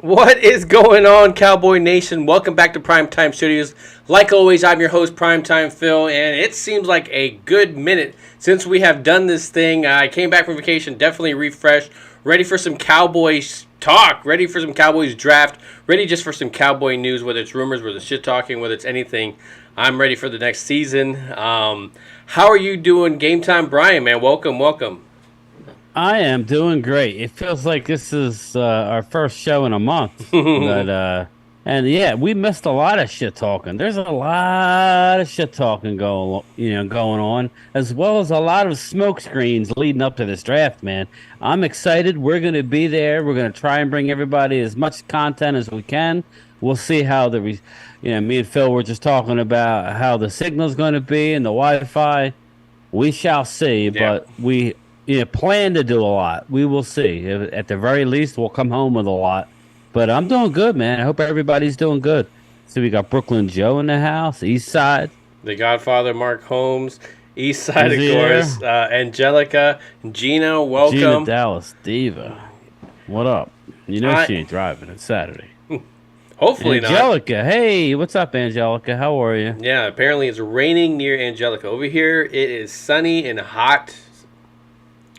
What is going on, Cowboy Nation? Welcome back to Primetime Studios. Like always, I'm your host, Primetime Phil, and it seems like a good minute since we have done this thing. I came back from vacation, definitely refreshed, ready for some Cowboys talk, ready for some Cowboys draft, ready just for some Cowboy news, whether it's rumors, whether it's shit talking, whether it's anything. I'm ready for the next season. How are you doing, Game Time, Bryan, man? Welcome, welcome. I am doing great. It feels like this is our first show in a month. And yeah, we missed a lot of shit talking. There's a lot of shit talking going on, as well as a lot of smoke screens leading up to this draft, man. I'm excited. We're going to be there. We're going to try and bring everybody as much content as we can. We'll see how me and Phil were just talking about how the signal's going to be and the Wi-Fi. We shall see, Yeah. but we plan to do a lot. We will see. At the very least, we'll come home with a lot. But I'm doing good, man. I hope everybody's doing good. So we got Brooklyn Joe in the house, East Side. The Godfather, Mark Holmes, East Side, Is of he course, there? Angelica, Gina, Gina welcome. Dallas Diva. What up? You know she I ain't driving. It's Saturday. Hopefully not. Angelica, hey, what's up, Angelica? How are you? Yeah, apparently it's raining near Angelica. Over here, it is sunny and hot.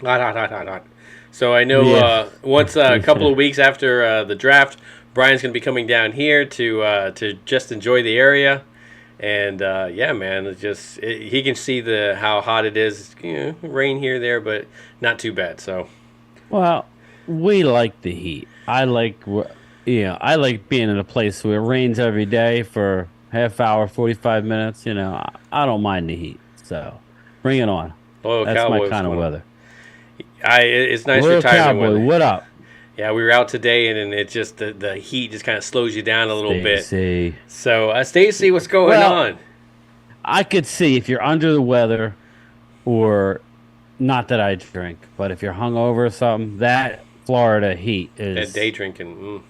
Hot, hot, hot, hot, hot. So I know Yeah. once a couple of weeks after the draft, Brian's going to be coming down here to just enjoy the area. And yeah, man, he can see the how hot it is. Rain here, there, but not too bad. So Well, we like the heat. I like being in a place where it rains every day for half hour, 45 minutes. I don't mind the heat. So bring it on. loyal That's my Cowboy was kind of going. weather. It's nice Royal retirement Cowboy, weather. what up? Yeah, we were out today, and it just the heat just kind of slows you down a little bit. Stacy. So, Stacy, what's going Well, on? I could see if you're under the weather or not that I drink, but if you're hungover or something, that Florida heat That is, day drinking.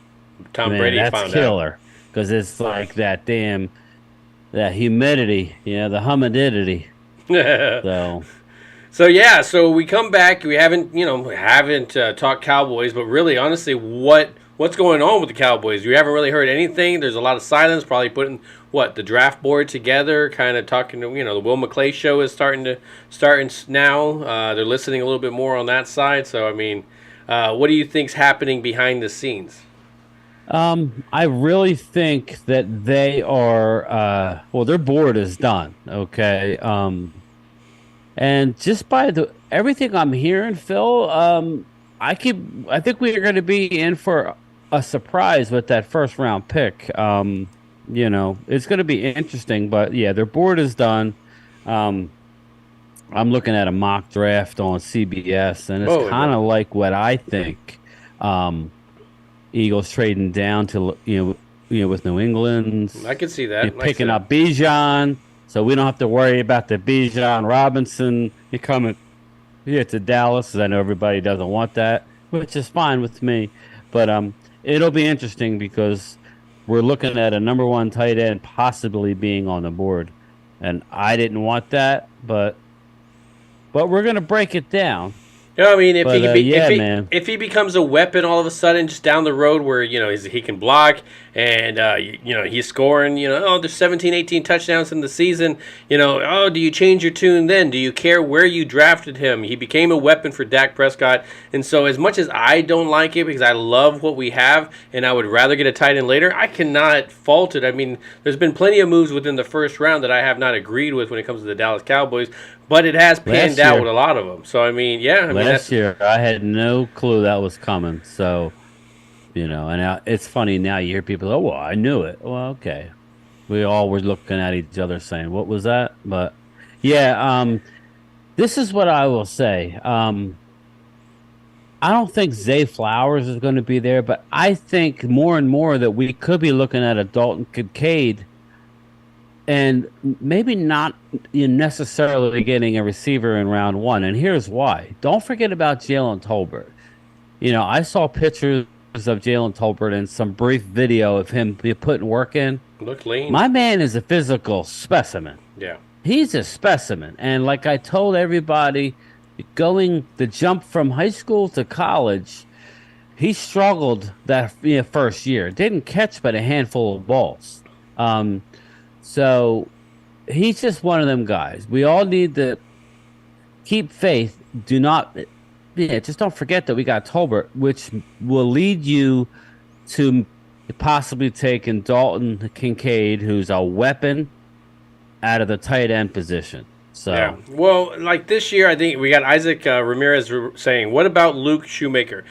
Tom man, Brady that's found out. killer. Because it's like that humidity, the humidity. So, So yeah, so we come back. We haven't talked Cowboys, but really, honestly, what's going on with the Cowboys? We haven't really heard anything. There's a lot of silence. Probably putting the draft board together, kind of talking to the Will McClay show is starting now. They're listening a little bit more on that side. So I mean, what do you think's happening behind the scenes? I really think that they are, their board is done. Okay. And just by everything I'm hearing, Phil, I think we are going to be in for a surprise with that first round pick. It's going to be interesting, but yeah, their board is done. Um, I'm looking at a mock draft on CBS, and it's Oh, kind of like what I think. Um, Eagles trading down to with New England, I can see that. Like I picking said. up Bijan, so we don't have to worry about the Bijan Robinson. You coming here to Dallas, 'cause I know everybody doesn't want that, which is fine with me. But it'll be interesting because we're looking at a number one tight end possibly being on the board, and I didn't want that, but we're gonna break it down. No, I mean, if But he be, yeah, man. if he becomes a weapon all of a sudden just down the road where he can block and he's scoring, there's 17, 18 touchdowns in the season. Do you change your tune then? Do you care where you drafted him? He became a weapon for Dak Prescott, and so as much as I don't like it because I love what we have and I would rather get a tight end later, I cannot fault it. I mean, there's been plenty of moves within the first round that I have not agreed with when it comes to the Dallas Cowboys, but it has panned Last out year, with a lot of them. So I mean, yeah, I mean last that's. year I had no clue that was coming. So and now, it's funny now you hear people, oh, well, I knew it. Well, okay. We all were looking at each other saying, what was that? But yeah, this is what I will say. I don't think Zay Flowers is going to be there, but I think more and more that we could be looking at a Dalton Kincaid and maybe not necessarily getting a receiver in round one. And here's why. Don't forget about Jalen Tolbert. I saw pictures of Jalen Tolbert and some brief video of him putting work in. Look lean. My man is a physical specimen. Yeah. He's a specimen. And like I told everybody, going the jump from high school to college, he struggled that first year. Didn't catch but a handful of balls. Um, so he's just one of them guys. We all need to keep faith. Do not, yeah, just don't forget that we got Tolbert, which will lead you to possibly taking Dalton Kincaid, who's a weapon out of the tight end position. Yeah. So, Well, like this year, I think we got Isaac Ramirez saying, "What about Luke Shoemaker?"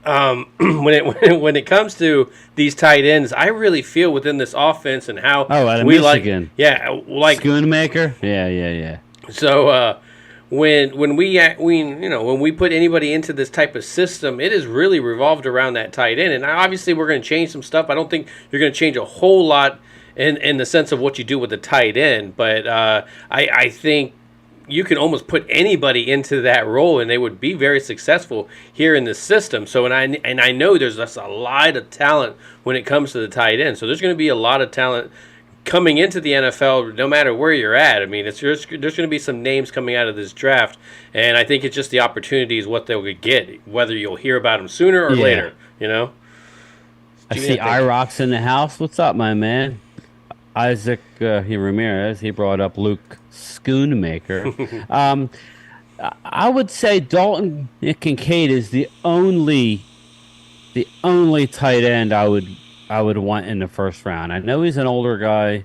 When it comes to these tight ends, I really feel within this offense and how oh, out of we like, Michigan, yeah, like Schoonmaker, yeah, yeah, yeah. so. When we put anybody into this type of system, it is really revolved around that tight end. And obviously, we're going to change some stuff. I don't think you're going to change a whole lot in the sense of what you do with the tight end, but I think you can almost put anybody into that role and they would be very successful here in this system. So and I know there's just a lot of talent when it comes to the tight end. So there's going to be a lot of talent coming into the NFL no matter where you're at. I mean, there's going to be some names coming out of this draft, and I think it's just the opportunity is what they'll get, whether you'll hear about them sooner or Yeah. later, you know? I Gina, see thank you. IROX in the house. What's up, my man? Isaac Ramirez. He brought up Luke Schoonmaker. um, I would say Dalton Kincaid is the only tight end I would want in the first round. I know he's an older guy,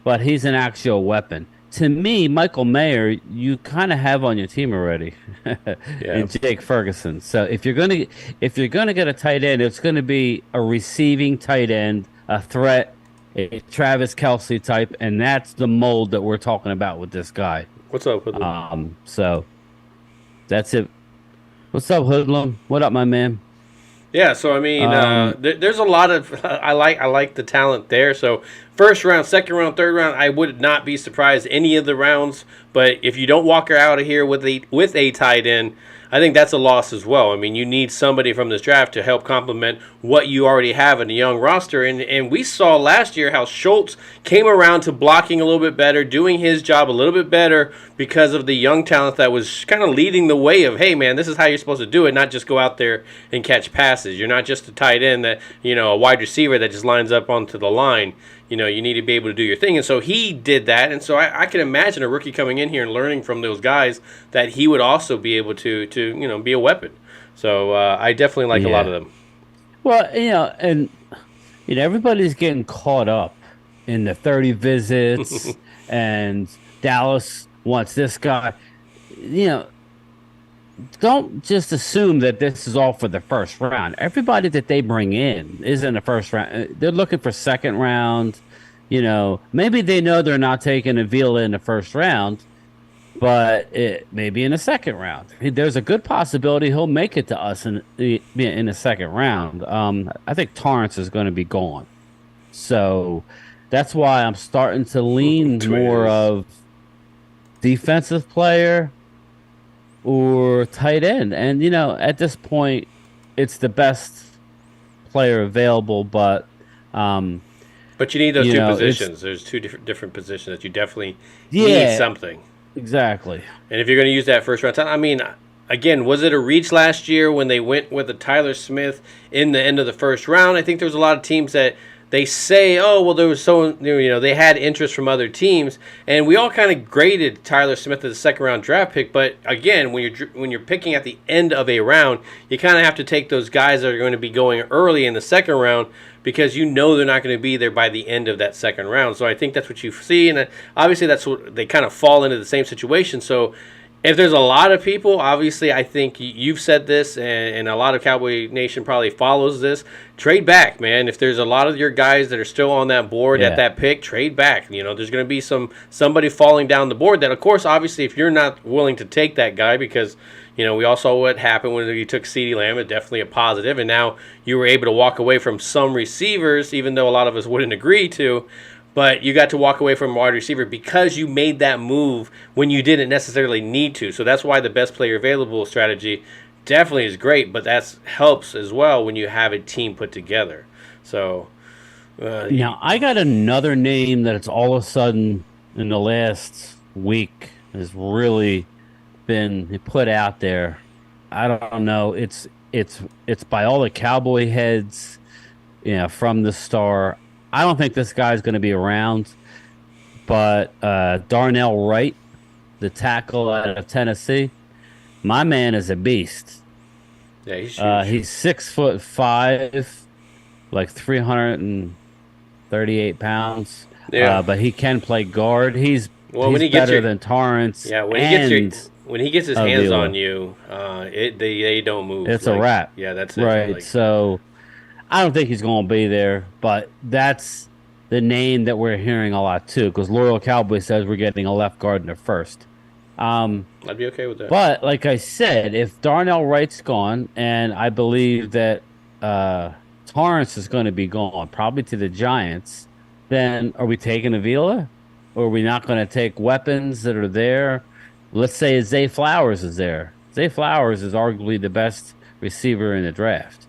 but he's an actual weapon. To me, Michael Mayer, you kind of have on your team already, Yeah. and Jake Ferguson. So if you're gonna get a tight end, it's gonna be a receiving tight end, a threat, a Travis Kelsey type, and that's the mold that we're talking about with this guy. What's up with them? So that's it. What's up, Hoodlum? What up, my man? Yeah, so I mean, Um, there's a lot of I like the talent there. So first round, second round, third round, I would not be surprised any of the rounds. But if you don't walk out of here with a tight end, I think that's a loss as well. I mean, you need somebody from this draft to help complement what you already have in a young roster. And we saw last year how Schultz came around to blocking a little bit better, doing his job a little bit better because of the young talent that was kind of leading the way of, hey, man, this is how you're supposed to do it, not just go out there and catch passes. You're not just a tight end that, a wide receiver that just lines up onto the line. You need to be able to do your thing. And so he did that. And so I can imagine a rookie coming in here and learning from those guys that he would also be able to be a weapon. So I definitely like a lot yeah. of them. Well, and everybody's getting caught up in the 30 visits, and Dallas wants this guy. You know, don't just assume that this is all for the first round. Everybody that they bring in is in the first round. They're looking for second round. Maybe they know they're not taking Avila in the first round, but maybe in the second round. There's a good possibility he'll make it to us in the second round. I think Torrance is going to be gone. So that's why I'm starting to lean more Twins. of defensive player or tight end. And at this point, it's the best player available. But But you need those two it's positions. There's two different positions that you definitely need yeah, something. exactly. And if you're going to use that first round time, I mean, again, was it a reach last year when they went with the Tyler Smith in the end of the first round? I think there was a lot of teams that they say, oh, well, there was they had interest from other teams, and we all kind of graded Tyler Smith as a second round draft pick. But again, when you're picking at the end of a round, you kind of have to take those guys that are going to be going early in the second round because they're not going to be there by the end of that second round. So I think that's what you see, and obviously that's what they kind of fall into the same situation. So if there's a lot of people, obviously, I think you've said this, and a lot of Cowboy Nation probably follows this. Trade back, man. If there's a lot of your guys that are still on that board at Yeah. that pick, trade back. There's going to be somebody falling down the board. That, of course, obviously, if you're not willing to take that guy, because we all saw what happened when you took CeeDee Lamb. It's definitely a positive, and now you were able to walk away from some receivers, even though a lot of us wouldn't agree to. But you got to walk away from a wide receiver because you made that move when you didn't necessarily need to. So that's why the best player available strategy definitely is great, but that helps as well when you have a team put together. So Now, I got another name that it's all of a sudden in the last week has really been put out there. I don't know. It's by all the cowboy heads, from the star. I don't think this guy's going to be around, but Darnell Wright, the tackle out of Tennessee, my man is a beast. Yeah, he's huge. He's 6'5", like 338 pounds. Yeah. But he can play guard. He's Well, when he's he gets better your than Torrance yeah, and when he gets his hands on Avila. you, they don't move. It's a Like, wrap, yeah, that's it. right? Like, So I don't think he's going to be there, but that's the name that we're hearing a lot too, because Loyal Cowboy says we're getting a left guard in the first. Um, I'd be okay with that. but like I said, if Darnell Wright's gone, and I believe that uh, Torrance is going to be gone, probably to the Giants, then are we taking Avila? Or are we not going to take weapons that are there? Let's say Zay Flowers is there. Zay Flowers is arguably the best receiver in the draft.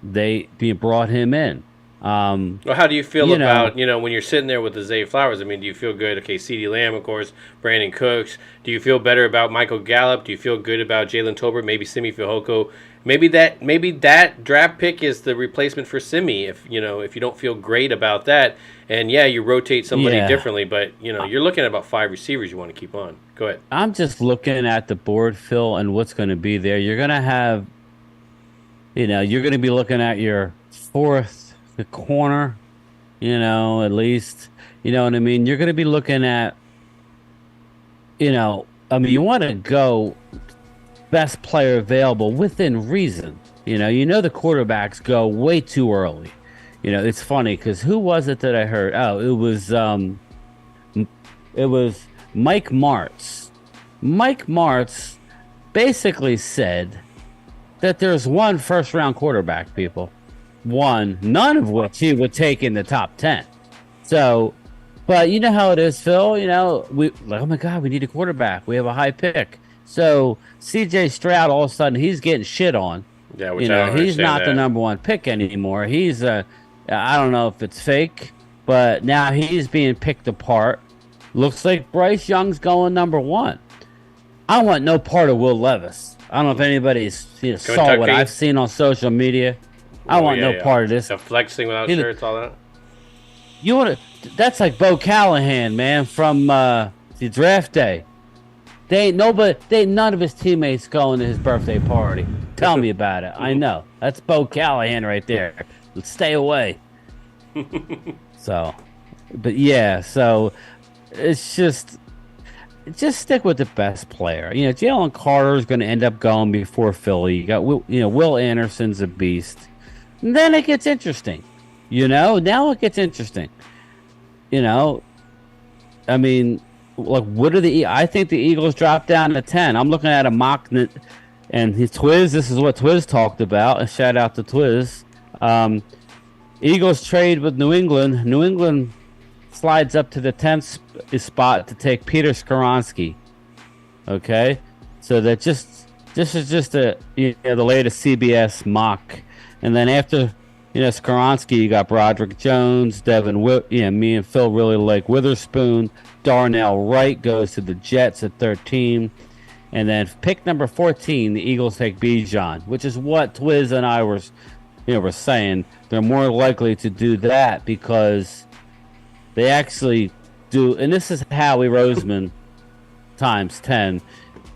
They brought him in. Um, Well, how do you feel you know, about, when you're sitting there with the Zay Flowers? I mean, do you feel good? Okay, CeeDee Lamb, of course, Brandon Cooks. Do you feel better about Michael Gallup? Do you feel good about Jalen Tolbert? Maybe Simi Fehoko? Maybe that draft pick is the replacement for Simi. If you don't feel great about that, and yeah, you rotate somebody yeah. differently, but you're looking at about five receivers you want to keep on. Go ahead. I'm just looking at the board, Phil, and what's going to be there. You're going to be looking at your fourth the corner, at least. You know what I mean? You're going to be looking at, I mean, you want to go best player available within reason. The quarterbacks go way too early. It's funny because who was it that I heard? Oh, it was Mike Martz. Mike Martz basically said that there's one first round quarterback, people. One, none of which he would take in the top 10. So, but you know how it is, Phil. We like, oh my God, we need a quarterback. We have a high pick. So CJ Stroud, all of a sudden, he's getting shit on. Yeah, which I don't He's understand not the that. number one pick anymore. I don't know if it's fake, but now he's being picked apart. Looks like Bryce Young's going number one. I want no part of Will Levis. I don't know if anybody's saw what Kentucky? I've seen on social media. I Oh, want yeah, no yeah. part of this. The flexing without You know, shirts, all that. You want to? That's like Bo Callahan, man, from the draft day. None of his teammates going to his birthday party. Tell me about it. I know that's Bo Callahan right there. Let's stay away. So, but yeah, so it's just stick with the best player. Jalen Carter is going to end up going before Philly. You got Will Anderson's a beast. And then it gets interesting. Now it gets interesting. I mean, like, I think the Eagles dropped down to 10. I'm looking at a mock, and his Twiz. This is what Twiz talked about. A shout out to Twiz. Eagles trade with New England. New England slides up to the 10th spot to take Peter Skoronski. Okay, so this is just the latest CBS mock, and then after Skoronski, you got Broderick Jones, me and Phil really like Witherspoon. Darnell Wright goes to the Jets at 13, and then pick number 14, the Eagles take Bijan, which is what Twiz and I were saying. They're more likely to do that because they actually do, and this is Howie Roseman times 10.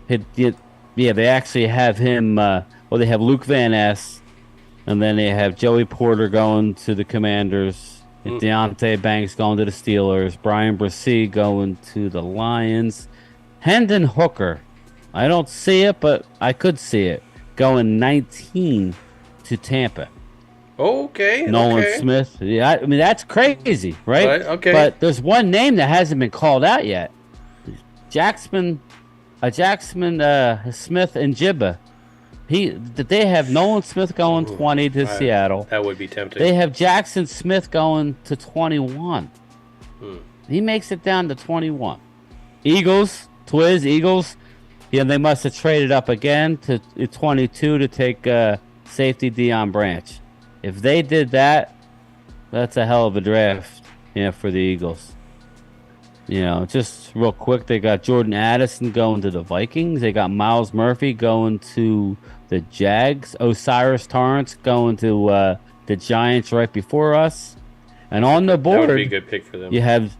They actually have him. They have Luke Van Ness, and then they have Joey Porter going to the Commanders. Deontay Banks going to the Steelers. Brian Bresee going to the Lions. Hendon Hooker, I don't see it, but I could see it, going 19 to Tampa. Okay. Nolan okay. Smith. Yeah, I mean, that's crazy, right? Right, okay. But there's one name that hasn't been called out yet. Jackson Smith and Jibba. They have Nolan Smith going 20 to Seattle. That would be tempting. They have Jackson Smith going to 21. He makes it down to 21. Eagles. Yeah, they must have traded up again to 22 to take safety Deion Branch. If they did that, that's a hell of a draft, for the Eagles. Just real quick, they got Jordan Addison going to the Vikings. They got Miles Murphy going to the Jags. Osiris Torrance going to the Giants right before us. And on the That would be a board, good pick for them. you have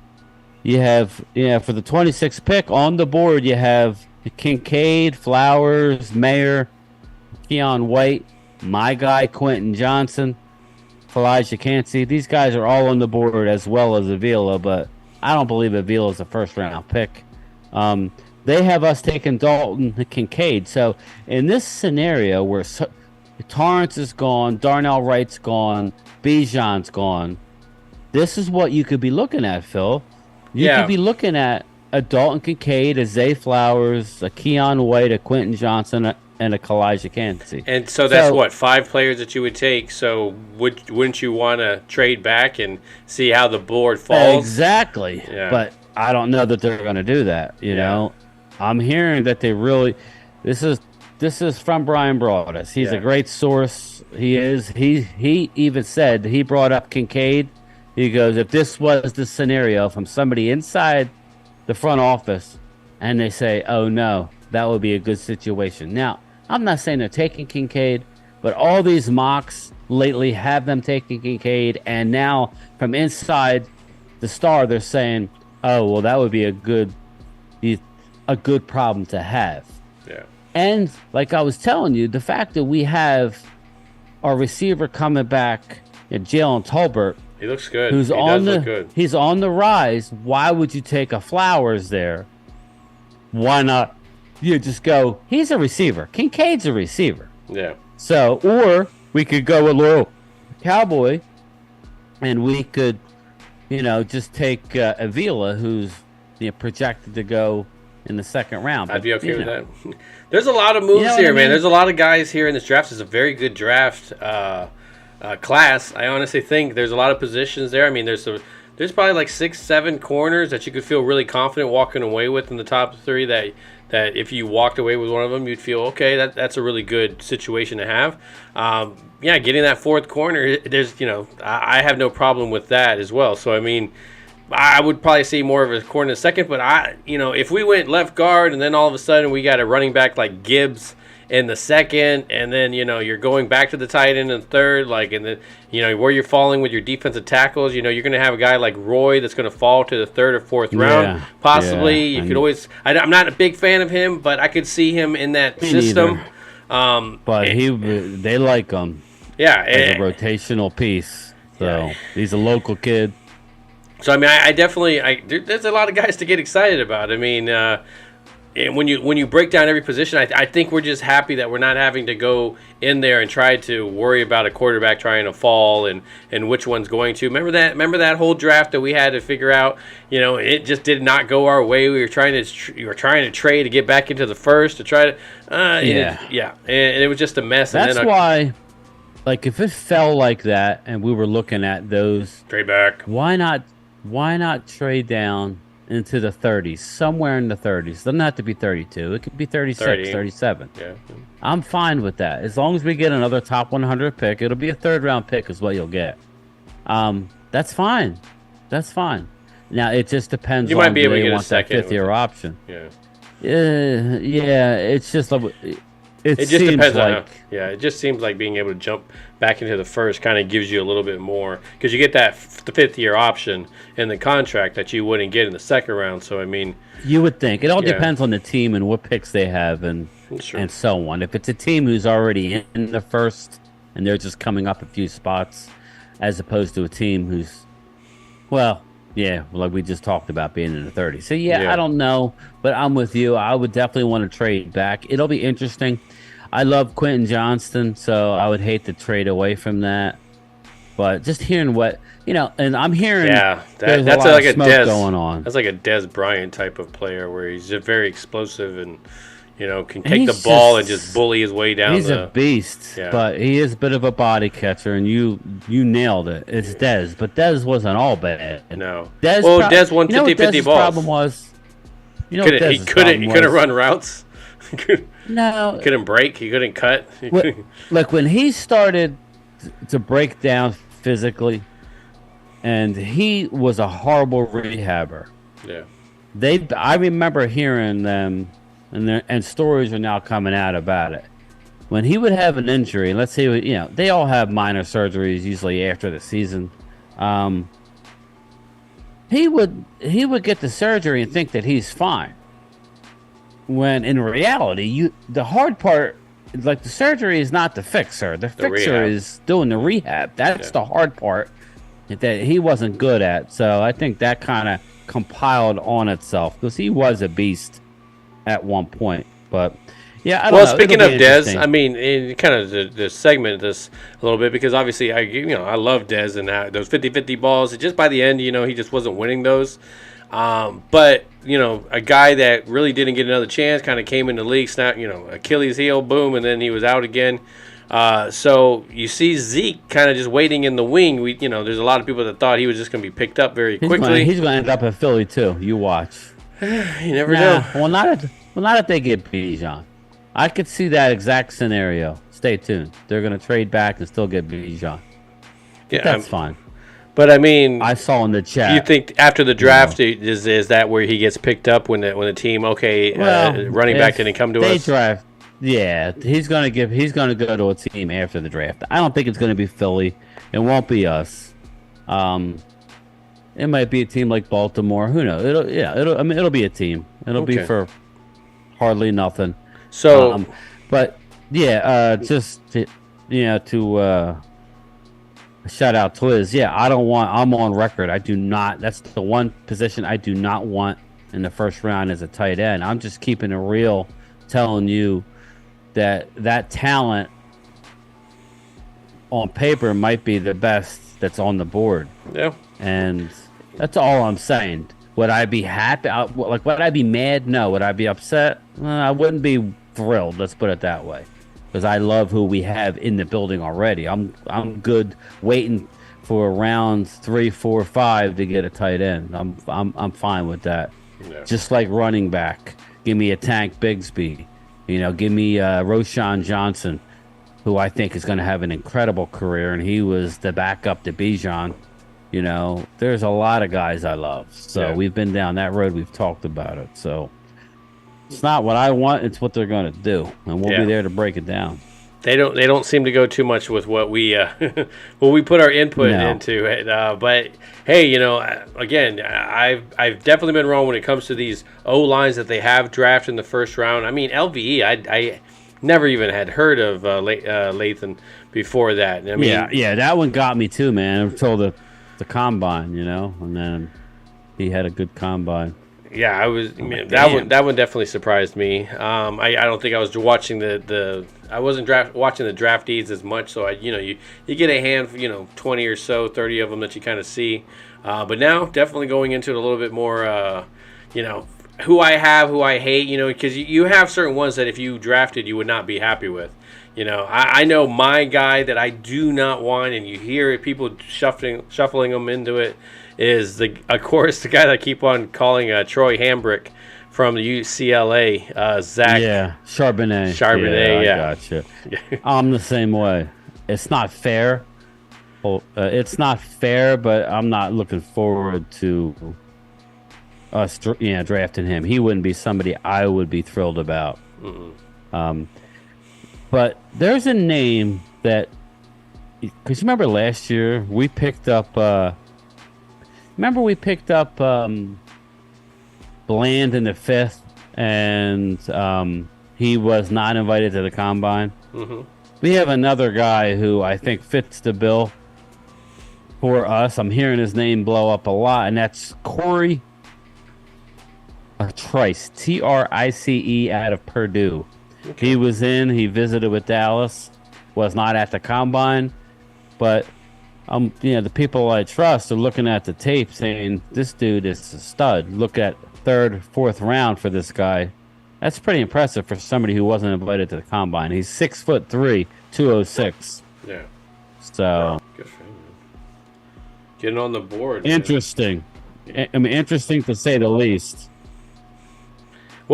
for the 26th pick on the board, you have Kincaid, Flowers, Mayer, Keon White, my guy Quentin Johnson, Elijah Cansey. These guys are all on the board as well as Avila, but I don't believe Avila is a first-round pick. They have us taking Dalton Kincaid. So in this scenario where Torrance is gone, Darnell Wright's gone, Bijan's gone, this is what you could be looking at, Phil. You could be looking at a Dalton Kincaid, a Zay Flowers, a Keon White, a Quentin Johnson, and a Kalijah Cansey. And so that's 5 players that you would take. So wouldn't you want to trade back and see how the board falls? Exactly. Yeah. But I don't know that they're going to do that. You know, I'm hearing that they really. This is from Brian Broaddus. He's a great source. He is. He even said, he brought up Kincaid. He goes, if this was the scenario from somebody inside the front office and they say, oh no, that would be a good situation. Now, I'm not saying they're taking Kincaid, but all these mocks lately have them taking Kincaid, and now from inside the Star, they're saying, oh, well, that would be a good problem to have. Yeah. And like I was telling you, the fact that we have our receiver coming back, Jalen Tolbert, he looks good. Look good. He's on the rise. Why would you take a Flowers there? Why not? You just go, he's a receiver. Kincaid's a receiver. Yeah. So, or we could go with Laurel Cowboy, and we could, just take Avila, who's projected to go in the second round. I'd be okay with that. There's a lot of moves here, man. There's a lot of guys here in this draft. It's a very good draft class. I honestly think there's a lot of positions there. I mean, there's probably like 6-7 corners that you could feel really confident walking away with in the top 3 that if you walked away with one of them, you'd feel, okay, that's a really good situation to have. Getting that 4th corner, there's, I have no problem with that as well. So, I mean, I would probably see more of a corner in a second, but if we went left guard and then all of a sudden we got a running back like Gibbs in the 2nd, and then you're going back to the tight end in the 3rd, and then where you're falling with your defensive tackles, you're going to have a guy like Roy that's going to fall to the 3rd or 4th round, possibly. You could always. I'm not a big fan of him, but I could see him in that system. But they like him. Yeah, as a rotational piece. So he's a local kid. So I mean, I definitely there's a lot of guys to get excited about. I mean. And when you break down every position, I think we're just happy that we're not having to go in there and try to worry about a quarterback trying to fall and which one's going to. Remember that whole draft that we had to figure out. It just did not go our way. We were trying to trade to get back into the first to try to. And it was just a mess. That's why, like, if it fell like that and we were looking at those trade back, why not trade down into the 30s, somewhere in the 30s. It doesn't have to be 32. It could be 36, 37. Yeah. I'm fine with that. As long as we get another top 100 pick, it'll be a 3rd-round pick is what you'll get. That's fine. That's fine. Now, it just depends you on might be able to get want a second that 5th-year option. Yeah. It's just like... It just depends on it just seems like being able to jump back into the first kind of gives you a little bit more because you get the 5th-year option in the contract that you wouldn't get in the 2nd round. So I mean, you would think it all depends on the team and what picks they have and so on. If it's a team who's already in the first and they're just coming up a few spots, as opposed to a team who's, like we just talked about being in the 30s. So I don't know, but I'm with you. I would definitely want to trade back. It'll be interesting. I love Quentin Johnston, so I would hate to trade away from that. But just hearing what and I'm hearing that's like a Dez going on. That's like a Dez Bryant type of player where he's just very explosive and can take the ball and just bully his way down. He's a beast, but he is a bit of a body catcher, and you nailed it. It's Dez, but Dez wasn't all bad. No, Dez won 50-50 balls. Problem was, he couldn't run routes. No, he couldn't break. He couldn't cut. Like when he started to break down physically, and he was a horrible rehabber. Yeah. I remember hearing them, and stories are now coming out about it. When he would have an injury, let's say, they all have minor surgeries usually after the season. Um, he would get the surgery and think that he's fine. When in reality, the hard part, like the surgery, is not the fixer. The fixer rehab. is doing the rehab. That's the hard part that he wasn't good at. So I think that kind of compiled on itself because he was a beast at one point. But yeah, I don't know. Speaking It'll of be Dez, interesting. I mean, in kind of the segment this a little bit because obviously I love Dez and those 50-50 balls. Just by the end, he just wasn't winning those. But a guy that really didn't get another chance, kind of came in the league, snap, Achilles heel, boom, and then he was out again. So you see Zeke kind of just waiting in the wing. There's a lot of people that thought he was just going to be picked up very quickly. He's going to end up in Philly too. You watch. You never know. Well, not if they get Bijan. I could see that exact scenario. Stay tuned. They're going to trade back and still get Bijan. Yeah, that's fine. But I mean, I saw in the chat. You think after the draft is that where he gets picked up when the team running back didn't come to us? Draft. Yeah, he's gonna go to a team after the draft. I don't think it's gonna be Philly. It won't be us. It might be a team like Baltimore. Who knows? It'll be a team. It'll be for hardly nothing. So, but yeah, just to shout out Twiz. Yeah, I'm on record. I do not. That's the one position I do not want in the first round as a tight end. I'm just keeping it real, telling you that talent on paper might be the best that's on the board. Yeah. And that's all I'm saying. Would I be happy? Would I be mad? No. Would I be upset? I wouldn't be thrilled. Let's put it that way. Because I love who we have in the building already. I'm good waiting for rounds 3, 4, 5 to get a tight end. I'm fine with that. Yeah. Just like running back. Give me a Tank Bigsby. Give me Roshan Johnson, who I think is going to have an incredible career, and he was the backup to Bijan. There's a lot of guys I love. So we've been down that road. We've talked about it. So it's not what I want. It's what they're going to do, and we'll be there to break it down. They don't seem to go too much with what we put our input into it. But hey, again, I've definitely been wrong when it comes to these O lines that they have drafted in the first round. I mean, LVE, I never even had heard of Lathan before that. I mean, yeah, that one got me too, man. Until the combine, and then he had a good combine. Yeah, that one definitely surprised me. I don't think I was watching I wasn't watching the draftees as much, so you get a hand, 20 or so, 30 of them that you kind of see. But now definitely going into it a little bit more, who I have, who I hate, because you have certain ones that if you drafted you would not be happy with. I know my guy that I do not want, and you hear people shuffling them into it, is of course the guy that I keep on calling Troy Hambrick from the UCLA, Zach. Yeah, Charbonnet. I gotcha. I'm the same way. It's not fair. It's not fair, but I'm not looking forward to us, drafting him. He wouldn't be somebody I would be thrilled about. But there's a name that, because you remember last year we picked up. Bland in the 5th, and he was not invited to the combine. Mm-hmm. We have another guy who I think fits the bill for us. I'm hearing his name blow up a lot, and that's Corey Trice, Trice, out of Purdue. Okay. He visited with Dallas, was not at the combine, but the people I trust are looking at the tape saying this dude is a stud. Look at 3rd, 4th round for this guy. That's pretty impressive for somebody who wasn't invited to the combine. He's 6'3", 206. Yeah. So good for him. Getting on the board. Interesting. Man. Interesting to say the least.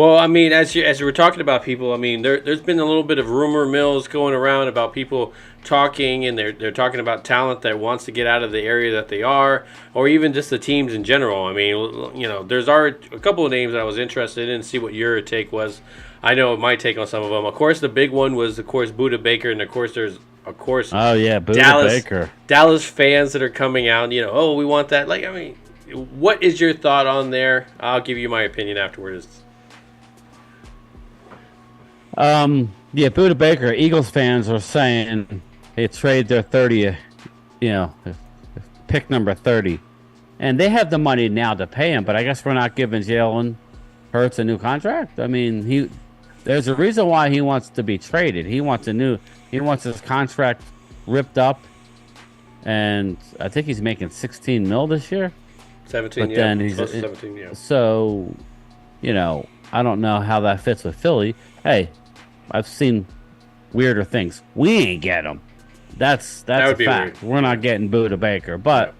Well, I mean, as you were talking about people, I mean, there's been a little bit of rumor mills going around about people talking, and they're talking about talent that wants to get out of the area that they are, or even just the teams in general. I mean, there's already a couple of names that I was interested in, see what your take was. I know my take on some of them. Of course, the big one was, of course, Buda Baker, and of course, oh yeah, Buda Baker. Dallas fans that are coming out. Oh, we want that. Like, I mean, what is your thought on there? I'll give you my opinion afterwards. Yeah, Buda Baker. Eagles fans are saying they trade their 30, pick number 30, and they have the money now to pay him. But I guess we're not giving Jalen Hurts a new contract. I mean, there's a reason why he wants to be traded. He wants his contract ripped up, and I think he's making $16 million this year. 17, but then he's 17, yeah. So, I don't know how that fits with Philly. Hey, I've seen weirder things. We ain't get him. That's a fact. Weird. We're not getting Buda Baker, but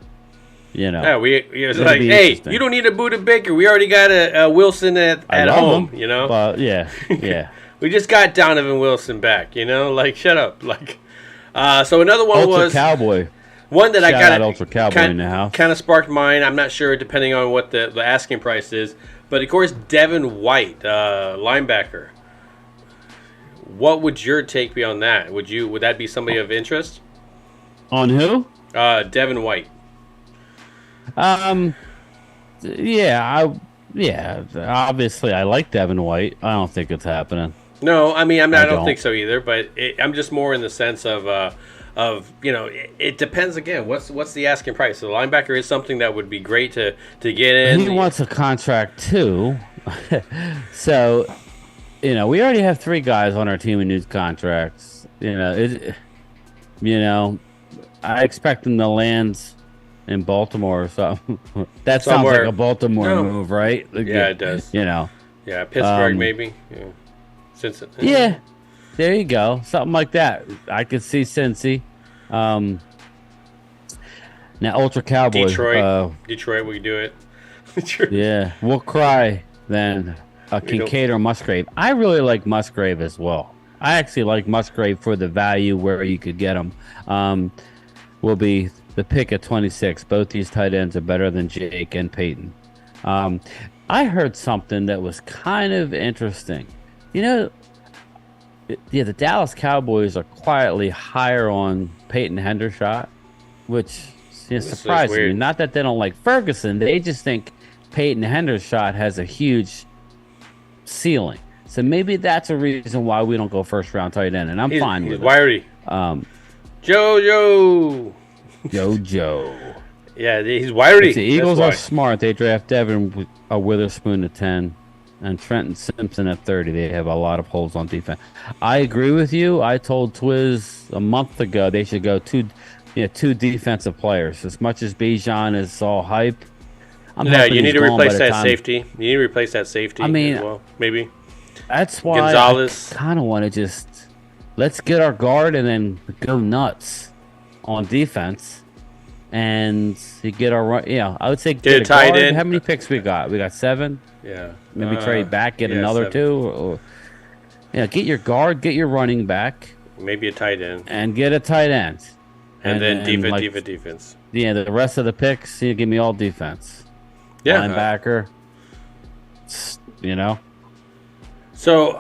yeah, it's like, hey, you don't need a Buda Baker. We already got a Wilson at home. Him, but yeah. We just got Donovan Wilson back. Like, shut up. Like, so another one was Cowboy. One that I got Ultra Cowboy in the house. Kind of sparked mine. I'm not sure, depending on what the asking price is. But of course, Devin White, linebacker. What would your take be on that? Would that be somebody of interest? On who? Devin White. Yeah. Obviously, I like Devin White. I don't think it's happening. No, I mean, I don't think so either. But I'm just more in the sense of it depends again. What's the asking price? The linebacker is something that would be great to get in. He wants a contract too, so. We already have 3 guys on our team with new contracts. I expect them to land in Baltimore or something. That sounds like a Baltimore move, right? Yeah, it does. Yeah, Pittsburgh maybe. Yeah, Cincinnati. Yeah, there you go. Something like that. I could see Cincy. Now, Ultra Cowboy. Detroit, we do it. Yeah, we'll cry then. Kincaid or Musgrave. I really like Musgrave as well. I actually like Musgrave for the value where you could get him. Will be the pick at 26. Both these tight ends are better than Jake and Peyton. I heard something that was kind of interesting. The Dallas Cowboys are quietly higher on Peyton Hendershot, which surprised me. Not that they don't like Ferguson. They just think Peyton Hendershot has a huge ceiling. So maybe that's a reason why we don't go first round tight end, and I'm fine with it. Wiry. Joe. Yeah, he's wiry. The Eagles are smart. They draft Devin Witherspoon at 10 and Trenton Simpson at 30. They have a lot of holes on defense. I agree with you. I told Twiz a month ago they should go two defensive players. As much as Bijan is all hype, you need to replace that safety. You need to replace that safety as well, maybe. That's why Gonzalez. I kind of want to let's get our guard and then go nuts on defense. And you get our run. I would say get a tight end. How many picks we got? We got 7. Yeah. Maybe trade back, get another 7. 2. Or get your guard, get your running back. Maybe a tight end. And get a tight end. And then defense. Yeah, the rest of the picks, give me all defense. Yeah. Linebacker. So,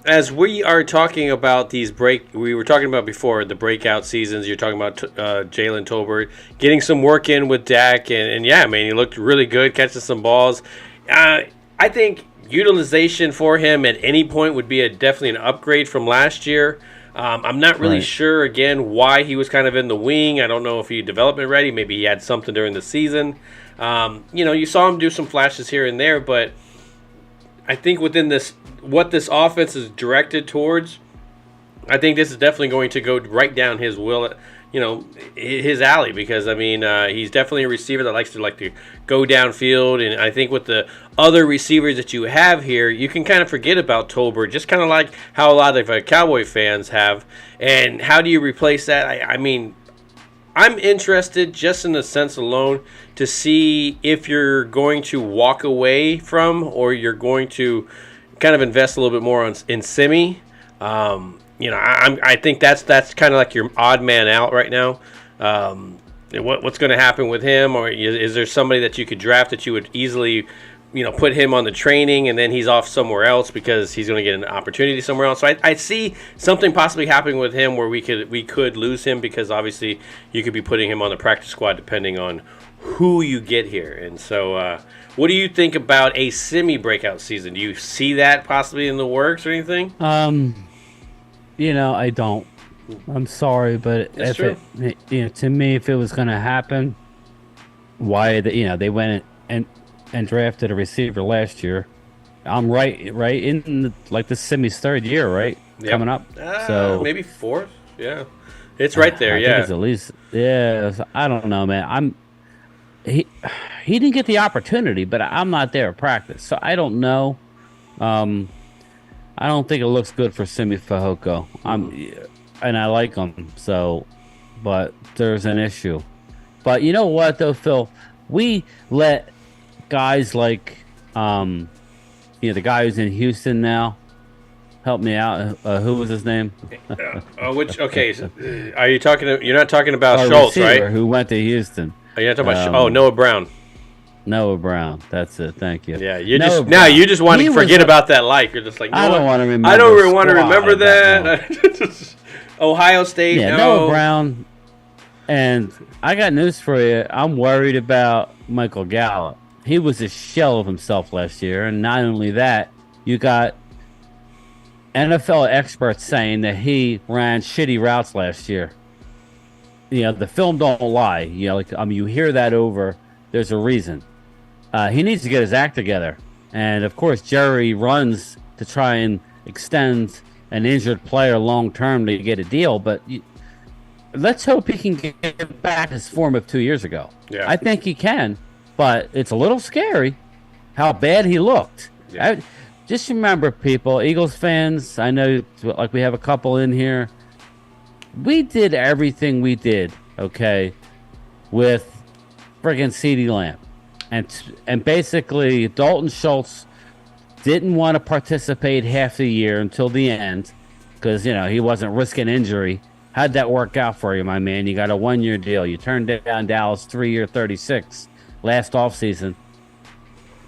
as we are talking about we were talking about before the breakout seasons. You're talking about Jalen Tolbert getting some work in with Dak, and yeah, man, he looked really good, catching some balls. I think utilization for him at any point would be definitely an upgrade from last year. I'm not really sure, again, why he was kind of in the wing. I don't know if he development ready. Maybe he had something during the season. You saw him do some flashes here and there, but I think within what this offense is directed towards, I think this is definitely going to go right down his his alley, because he's definitely a receiver that likes to go downfield, and I think with the other receivers that you have here, you can kind of forget about Tolbert, just kind of like how a lot of Cowboy fans have. And how do you replace that? I'm interested just in the sense alone to see if you're going to walk away from, or you're going to kind of invest a little bit more in Simi. I think that's kind of like your odd man out right now. What's going to happen with him, or is there somebody that you could draft that you would easily, put him on the training and then he's off somewhere else because he's going to get an opportunity somewhere else? So I see something possibly happening with him where we could lose him because obviously you could be putting him on the practice squad depending on who you get here. And so, what do you think about a Simi breakout season? Do you see that possibly in the works or anything? I don't. I'm sorry, but That's true. To me, if it was going to happen, why they went and drafted a receiver last year. I'm right in the Simi's third year, right? Yep. Coming up, so maybe fourth. Yeah, it's right there. I think it's at least. Yeah, I don't know, man. He didn't get the opportunity, but I'm not there at practice, so I don't know. I don't think it looks good for Simi Fehoko. And I like him, but there's an issue. But you know what, though, Phil? We let guys like, the guy who's in Houston now, help me out. Who was his name? Okay, are you talking? You're not talking about Schultz, right? Who went to Houston? Are you not talking about? Noah Brown. Noah Brown. That's it. Thank you. Yeah, you just want to forget about that life. You're just like, I don't want to remember. I don't want to remember that. Ohio State. Yeah, no. Noah Brown. And I got news for you. I'm worried about Michael Gallup. He was a shell of himself last year, and not only that, you got NFL experts saying that he ran shitty routes last year. The film don't lie. You hear that over. There's a reason. He needs to get his act together. And, of course, Jerry runs to try and extend an injured player long-term to get a deal. But let's hope he can get back his form of 2 years ago. Yeah. I think he can, but it's a little scary how bad he looked. Yeah. Just remember, people, Eagles fans, I know like we have a couple in here. We did everything we did, okay, with friggin' CeeDee Lamb. And basically, Dalton Schultz didn't want to participate half the year until the end because, he wasn't risking injury. How'd that work out for you, my man? You got a 1-year deal. You turned down Dallas 3-year 36 last offseason,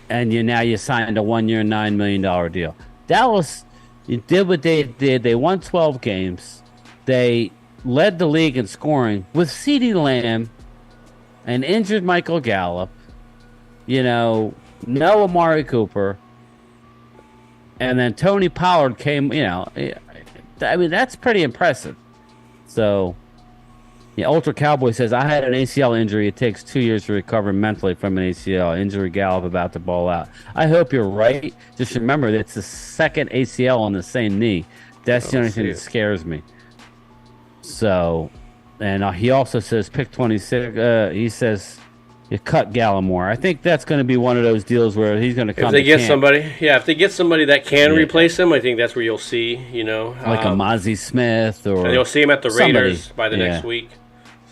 and you signed a 1-year $9 million deal. Dallas did what they did. They won 12 games. They led the league in scoring with CeeDee Lamb and injured Michael Gallup. No Amari Cooper. And then Tony Pollard came, that's pretty impressive. So, Ultra Cowboy says, I had an ACL injury. It takes 2 years to recover mentally from an ACL injury. Gallup about to ball out. I hope you're right. Just remember that it's the second ACL on the same knee. That's the only thing that scares me. So, and he also says, pick 26. He says, you cut Gallimore. I think that's going to be one of those deals where he's going to come. If they get somebody that can replace him, I think that's where you'll see, like a Mozzie Smith, or and you'll see him at the Raiders by the next week.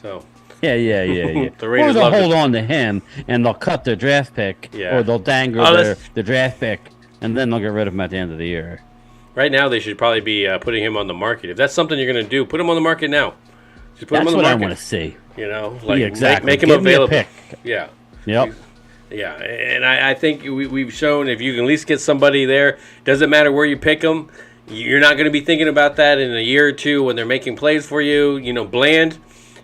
So yeah. The Raiders or they'll hold on to him and they'll cut their draft pick, or they'll dangle their draft pick, and then they'll get rid of him at the end of the year. Right now, they should probably be putting him on the market. If that's something you're going to do, put him on the market now. Just put him on the market. I want to see. Exactly. Make him available. Me a pick. Yeah. Yep. Yeah, and I think we've shown if you can at least get somebody there, doesn't matter where you pick them, you're not going to be thinking about that in a year or two when they're making plays for you. Bland,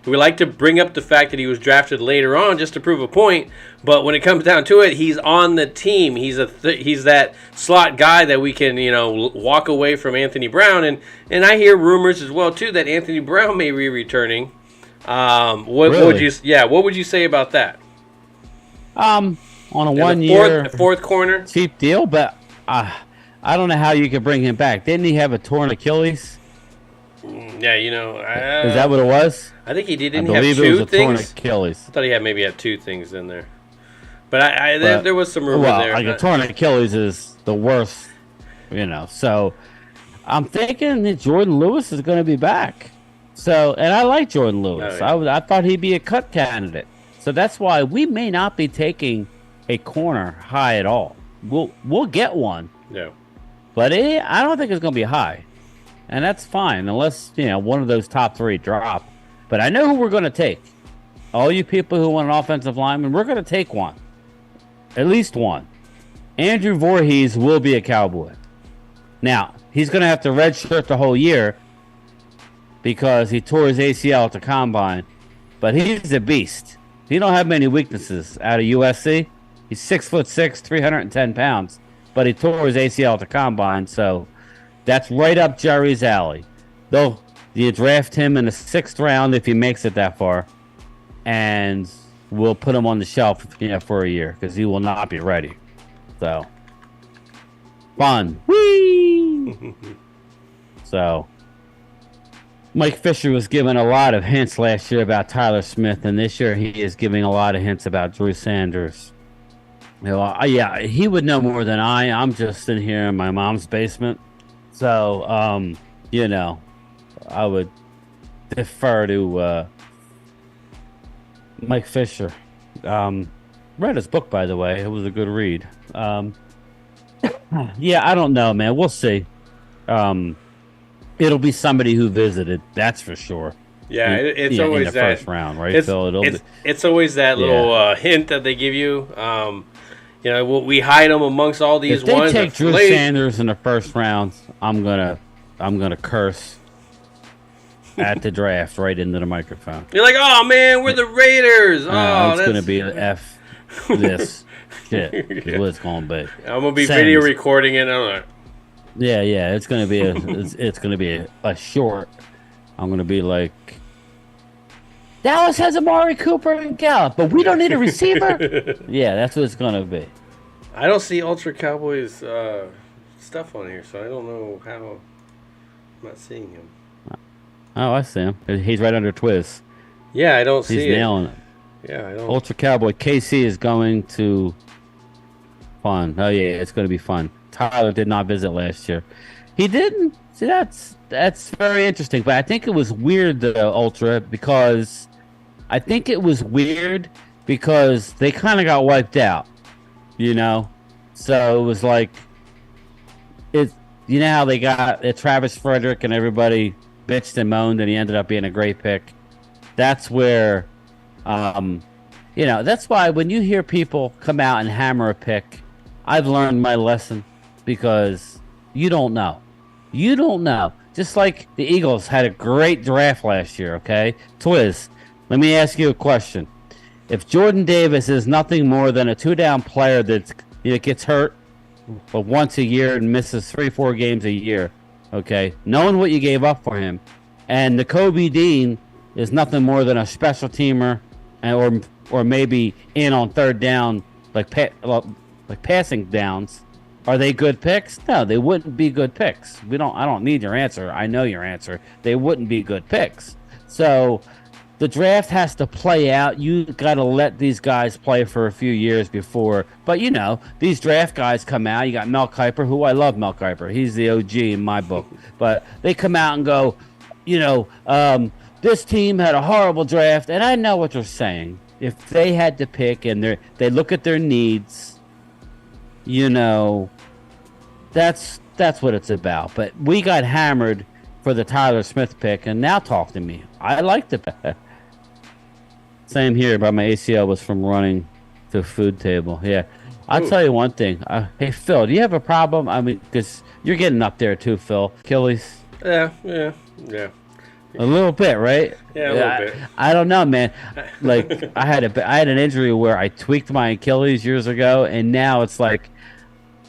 we like to bring up the fact that he was drafted later on just to prove a point, but when it comes down to it, he's on the team. He's he's that slot guy that we can walk away from Anthony Brown, and I hear rumors as well too that Anthony Brown may be returning. What would you say about that? On a 1 year fourth corner cheap deal, but I don't know how you could bring him back. Didn't he have a torn Achilles? Yeah, is that what it was? I think he didn't I have believe two it was a things. Torn Achilles. I thought he maybe had two things in there, but there was some rumor there. Like a torn Achilles is the worst, So I'm thinking that Jordan Lewis is going to be back. So, and I like Jordan Lewis. Oh, yeah. I thought he'd be a cut candidate. So that's why we may not be taking a corner high at all. We'll get one. Yeah. but I don't think it's going to be high, and that's fine unless one of those top three drop. But I know who we're going to take. All you people who want an offensive lineman, we're going to take one, at least one. Andrew Voorhees will be a Cowboy. Now he's going to have to redshirt the whole year because he tore his ACL at the combine, but he's a beast. He don't have many weaknesses out of USC. He's 6'6", 310 pounds, but he tore his ACL at the combine, so that's right up Jerry's alley. Though you draft him in the 6th round if he makes it that far, and we'll put him on the shelf, for a year because he will not be ready. So fun, whee! So Mike Fisher was given a lot of hints last year about Tyler Smith, and this year he is giving a lot of hints about Drew Sanders. Yeah, he would know more than I. I'm just in here in my mom's basement. So, I would defer to Mike Fisher. Read his book, by the way. It was a good read. Yeah, I don't know, man. We'll see. It'll be somebody who visited, that's for sure. Yeah, it's always in the that first round, right, Phil? It's always that little hint that they give you. We hide them amongst all these ones. If they take Drew late. Sanders in the first round, I'm gonna curse at the draft right into the microphone. You're like, oh man, we're the Raiders. It's gonna be an F this shit. Is what it's gonna be. I'm gonna be video recording it. Yeah, it's gonna be it's gonna be a short. I'm gonna be like, Dallas has Amari Cooper and Gallup, but we don't need a receiver. Yeah, that's what it's gonna be. I don't see Ultra Cowboys stuff on here, so I don't know how I'm not seeing him. Oh, I see him. He's right under Twiz. Yeah, I don't see it. He's nailing it. Yeah, I don't. Ultra Cowboy KC is going to fun. Oh yeah, it's going to be fun. Tyler did not visit last year. He didn't. See, that's very interesting. But I think it was weird, the Ultra, because they kind of got wiped out. So it was like how they got Travis Frederick and everybody bitched and moaned, and he ended up being a great pick. That's where, that's why when you hear people come out and hammer a pick, I've learned my lesson, because you don't know. You don't know. Just like the Eagles had a great draft last year, okay? Twiz, let me ask you a question. If Jordan Davis is nothing more than a two-down player that gets hurt once a year and misses 3-4 games a year, okay, knowing what you gave up for him, and Nakobe Dean is nothing more than a special teamer, or maybe in on third down, like passing downs, are they good picks? No, they wouldn't be good picks. I don't need your answer. I know your answer. They wouldn't be good picks. So the draft has to play out. You got to let these guys play for a few years before. But these draft guys come out. You got Mel Kiper, who I love. Mel Kiper, he's the OG in my book. But they come out and go, this team had a horrible draft, and I know what they're saying. If they had to pick and they look at their needs, that's what it's about. But we got hammered for the Tyler Smith pick, and now talk to me. I liked it. Same here, but my ACL was from running to food table. Yeah, I'll tell you one thing. Hey, Phil, do you have a problem? I mean, because you're getting up there too, Phil. Achilles. Yeah. A little bit, right? Yeah, a little bit. I don't know, man. Like I had an injury where I tweaked my Achilles years ago, and now it's like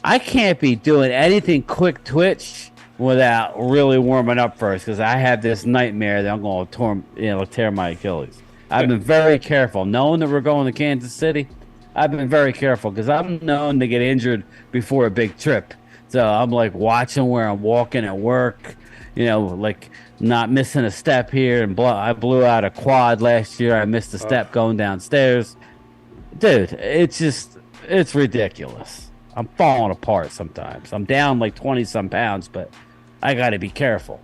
I can't be doing anything quick twitch without really warming up first, because I have this nightmare that I'm going to tear my Achilles. I've been very careful, knowing that we're going to Kansas City. I've been very careful because I'm known to get injured before a big trip. So I'm like watching where I'm walking at work, like not missing a step here. And I blew out a quad last year. I missed a step going downstairs. Dude, it's ridiculous. I'm falling apart sometimes. I'm down like 20 some pounds, but I got to be careful.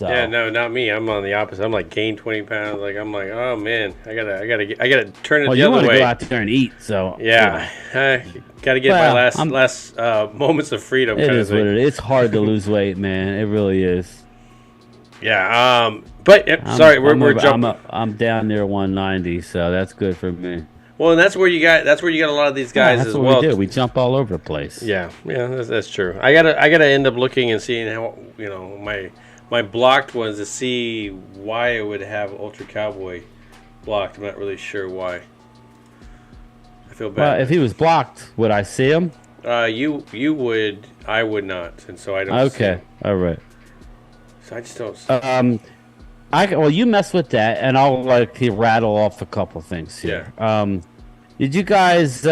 So Yeah, no, not me. I'm on the opposite. I'm like gained 20 pounds. Like I'm like, oh man, I gotta turn it well, the you other want to way. go out there and eat, so Yeah, I gotta get my Well, last moments of freedom it kind of is what thing. it is. It's hard to lose weight, man. It really is. Yeah. But sorry, we're jumping. I'm down near 190, so that's good for me. Well, and that's where you got a lot of these Yeah, guys that's as what we well. do. We jump all over the place. Yeah, that's true. I gotta end up looking and seeing how my blocked ones to see why I would have Ultra Cowboy blocked. I'm not really sure why. I feel bad. Well, if he was blocked, would I see him? You would, I would not, and so I don't. Okay, all right. So I just don't. See. Well, you mess with that, and I'll rattle off a couple things here. Yeah. Did you guys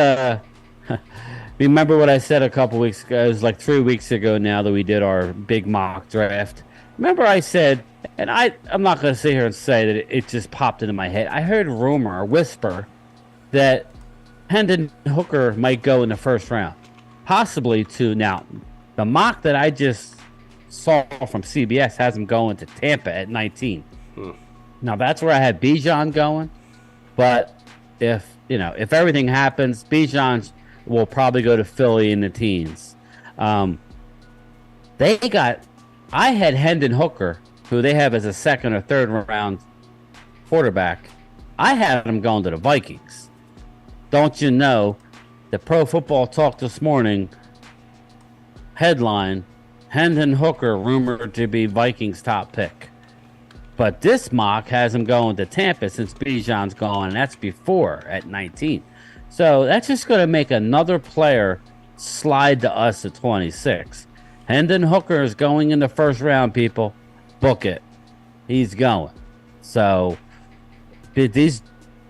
remember what I said a couple weeks ago? It was like 3 weeks ago now that we did our big mock draft. Remember I said, and I'm not going to sit here and say that it just popped into my head. I heard a rumor, a whisper, that Hendon Hooker might go in the first round, possibly to now. The mock that I just saw from CBS has him going to Tampa at 19. Now that's where I had Bijan going, but if everything happens, Bijan will probably go to Philly in the teens. I had Hendon Hooker, who they have as a second or third round quarterback. I had him going to the Vikings. Don't you know, the Pro Football Talk this morning headline, Hendon Hooker rumored to be Vikings top pick. But this mock has him going to Tampa since Bijan's gone, and that's before at 19. So that's just going to make another player slide to us at 26. Hendon Hooker is going in the first round, people. Book it. He's going. So the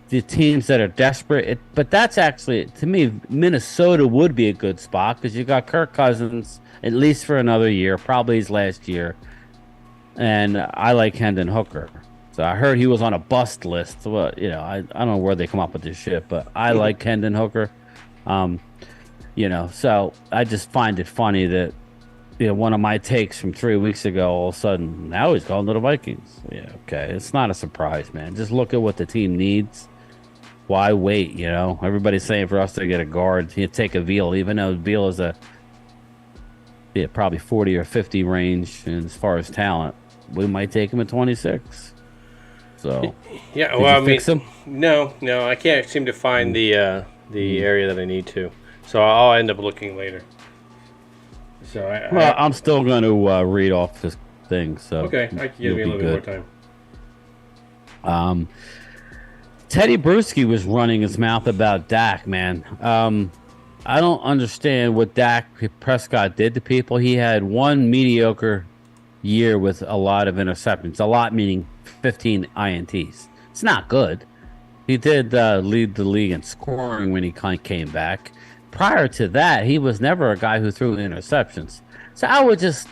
teams that are desperate, but that's actually, to me, Minnesota would be a good spot because you got Kirk Cousins at least for another year, probably his last year. And I like Hendon Hooker. So I heard he was on a bust list. Well, I don't know where they come up with this shit, but I like Hendon Hooker. So I just find it funny that one of my takes from 3 weeks ago, all of a sudden, now he's going to the Vikings. Yeah, okay. It's not a surprise, man. Just look at what the team needs. Why wait, Everybody's saying for us to get a guard, you take a Veal, even though Veal is probably 40 or 50 range as far as talent. We might take him at 26. So, yeah, well, I mean, him? No, I can't seem to find the area that I need to. So I'll end up looking later. So I'm still going to read off this thing. So okay, I can give me a little bit more time. Teddy Bruschi was running his mouth about Dak, man. I don't understand what Dak Prescott did to people. He had one mediocre year with a lot of interceptions. A lot meaning 15 INTs. It's not good. He did lead the league in scoring when he came back. Prior to that, he was never a guy who threw interceptions. So I would just,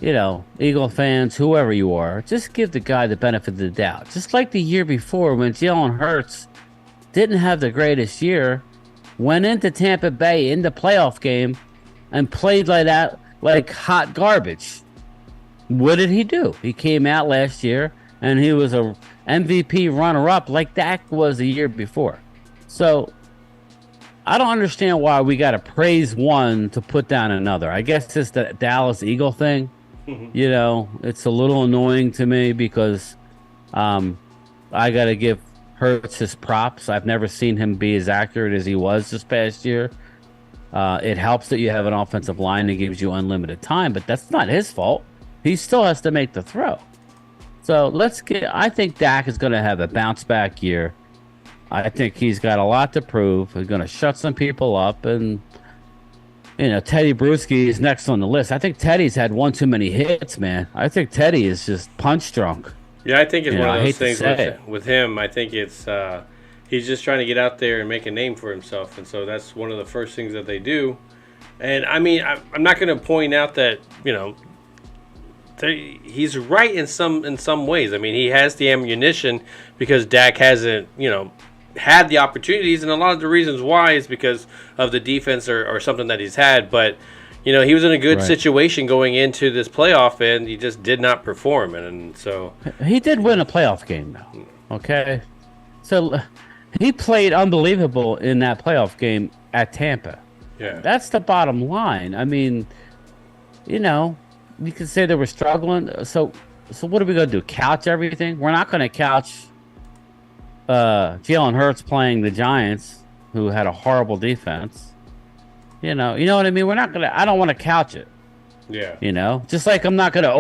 Eagle fans, whoever you are, just give the guy the benefit of the doubt. Just like the year before when Jalen Hurts didn't have the greatest year, went into Tampa Bay in the playoff game and played like hot garbage. What did he do? He came out last year and he was a MVP runner-up like Dak was the year before. So I don't understand why we got to praise one to put down another. I guess it's the Dallas Eagle thing. It's a little annoying to me because I got to give Hurts his props. I've never seen him be as accurate as he was this past year. It helps that you have an offensive line that gives you unlimited time, but that's not his fault. He still has to make the throw. So I think Dak is going to have a bounce back year. I think he's got a lot to prove. He's going to shut some people up, and Teddy Bruschi is next on the list. I think Teddy's had one too many hits, man. I think Teddy is just punch drunk. Yeah, I think it's one of those things with him. I think it's he's just trying to get out there and make a name for himself, and so that's one of the first things that they do. And I mean, I'm not going to point out that he's right in some ways. I mean, he has the ammunition because Dak hasn't had the opportunities, and a lot of the reasons why is because of the defense or something that he's had. But he was in a good Right. situation going into this playoff, and he just did not perform. And so, He did win a playoff game, though. Okay. So he played unbelievable in that playoff game at Tampa. yeah, That's the bottom line. I mean, you know, you could say they were struggling. So what are we gonna do? Couch everything? We're not gonna couch Jalen Hurts playing the Giants, who had a horrible defense. You know what I mean? We're not gonna. I don't want to couch it. yeah, Just like I'm not gonna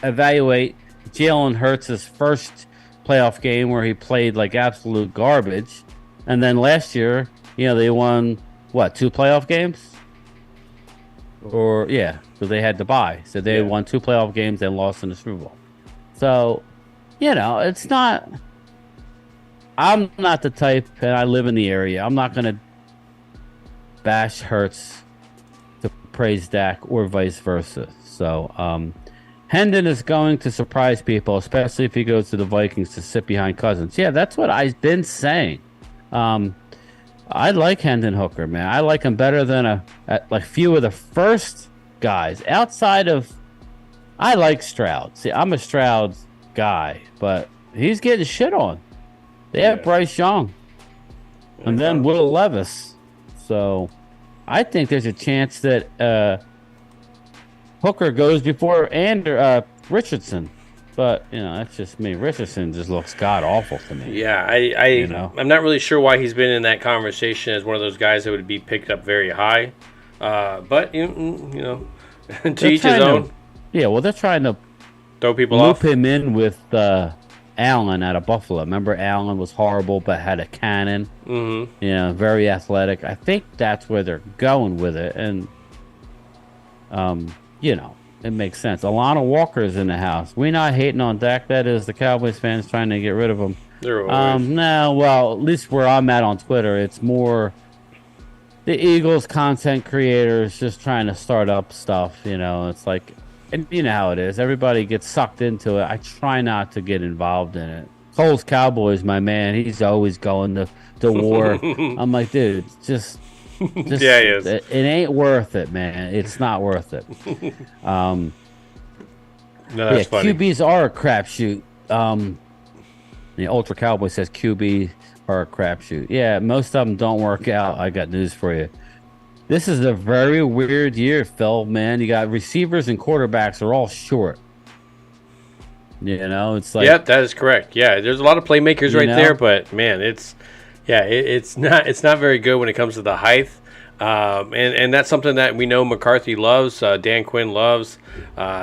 evaluate Jalen Hurts' first playoff game where he played like absolute garbage, and then last year, they won what, 2 playoff games? Or yeah, because they had to bye, so they yeah. won 2 playoff games and lost in the Super Bowl. So, it's not. I'm not the type, and I live in the area. I'm not gonna bash Hurts to praise Dak or vice versa. So, Hendon is going to surprise people, especially if he goes to the Vikings to sit behind Cousins. Yeah, that's what I've been saying. I like Hendon Hooker, man. I like him better than like few of the first guys outside of. I like Stroud. See, I'm a Stroud guy, but he's getting shit on. They have Bryce Young, and then Will Levis. So, I think there's a chance that Hooker goes before Richardson. But, that's just me. Richardson just looks god-awful to me. Yeah, I'm not really sure why he's been in that conversation as one of those guys that would be picked up very high. But, to each his own. They're trying to throw people loop off. him in with Allen out of Buffalo. Remember, Allen was horrible but had a cannon. Mm-hmm. Very athletic. I think that's where they're going with it. And, it makes sense. Alana Walker's in the house. We're not hating on Dak. That is the Cowboys fans trying to get rid of him. They're always. No, well, at least where I'm at on Twitter, it's more the Eagles content creators just trying to start up stuff. It's like, and you know how it is. Everybody gets sucked into it. I try not to get involved in it. Cole's Cowboys, my man. He's always going to war. I'm like, dude, just Yeah, he is. It ain't worth it, man. It's not worth it. No, that's funny. QBs are a crapshoot. The Ultra Cowboy says QB are a crapshoot. Yeah, most of them don't work out. I got news for you. This is a very weird year, Phil, man. You got receivers and quarterbacks are all short. It's like... Yep, that is correct. Yeah, there's a lot of playmakers right there, but, man, it's not very good when it comes to the height. And that's something that we know McCarthy loves, Dan Quinn loves.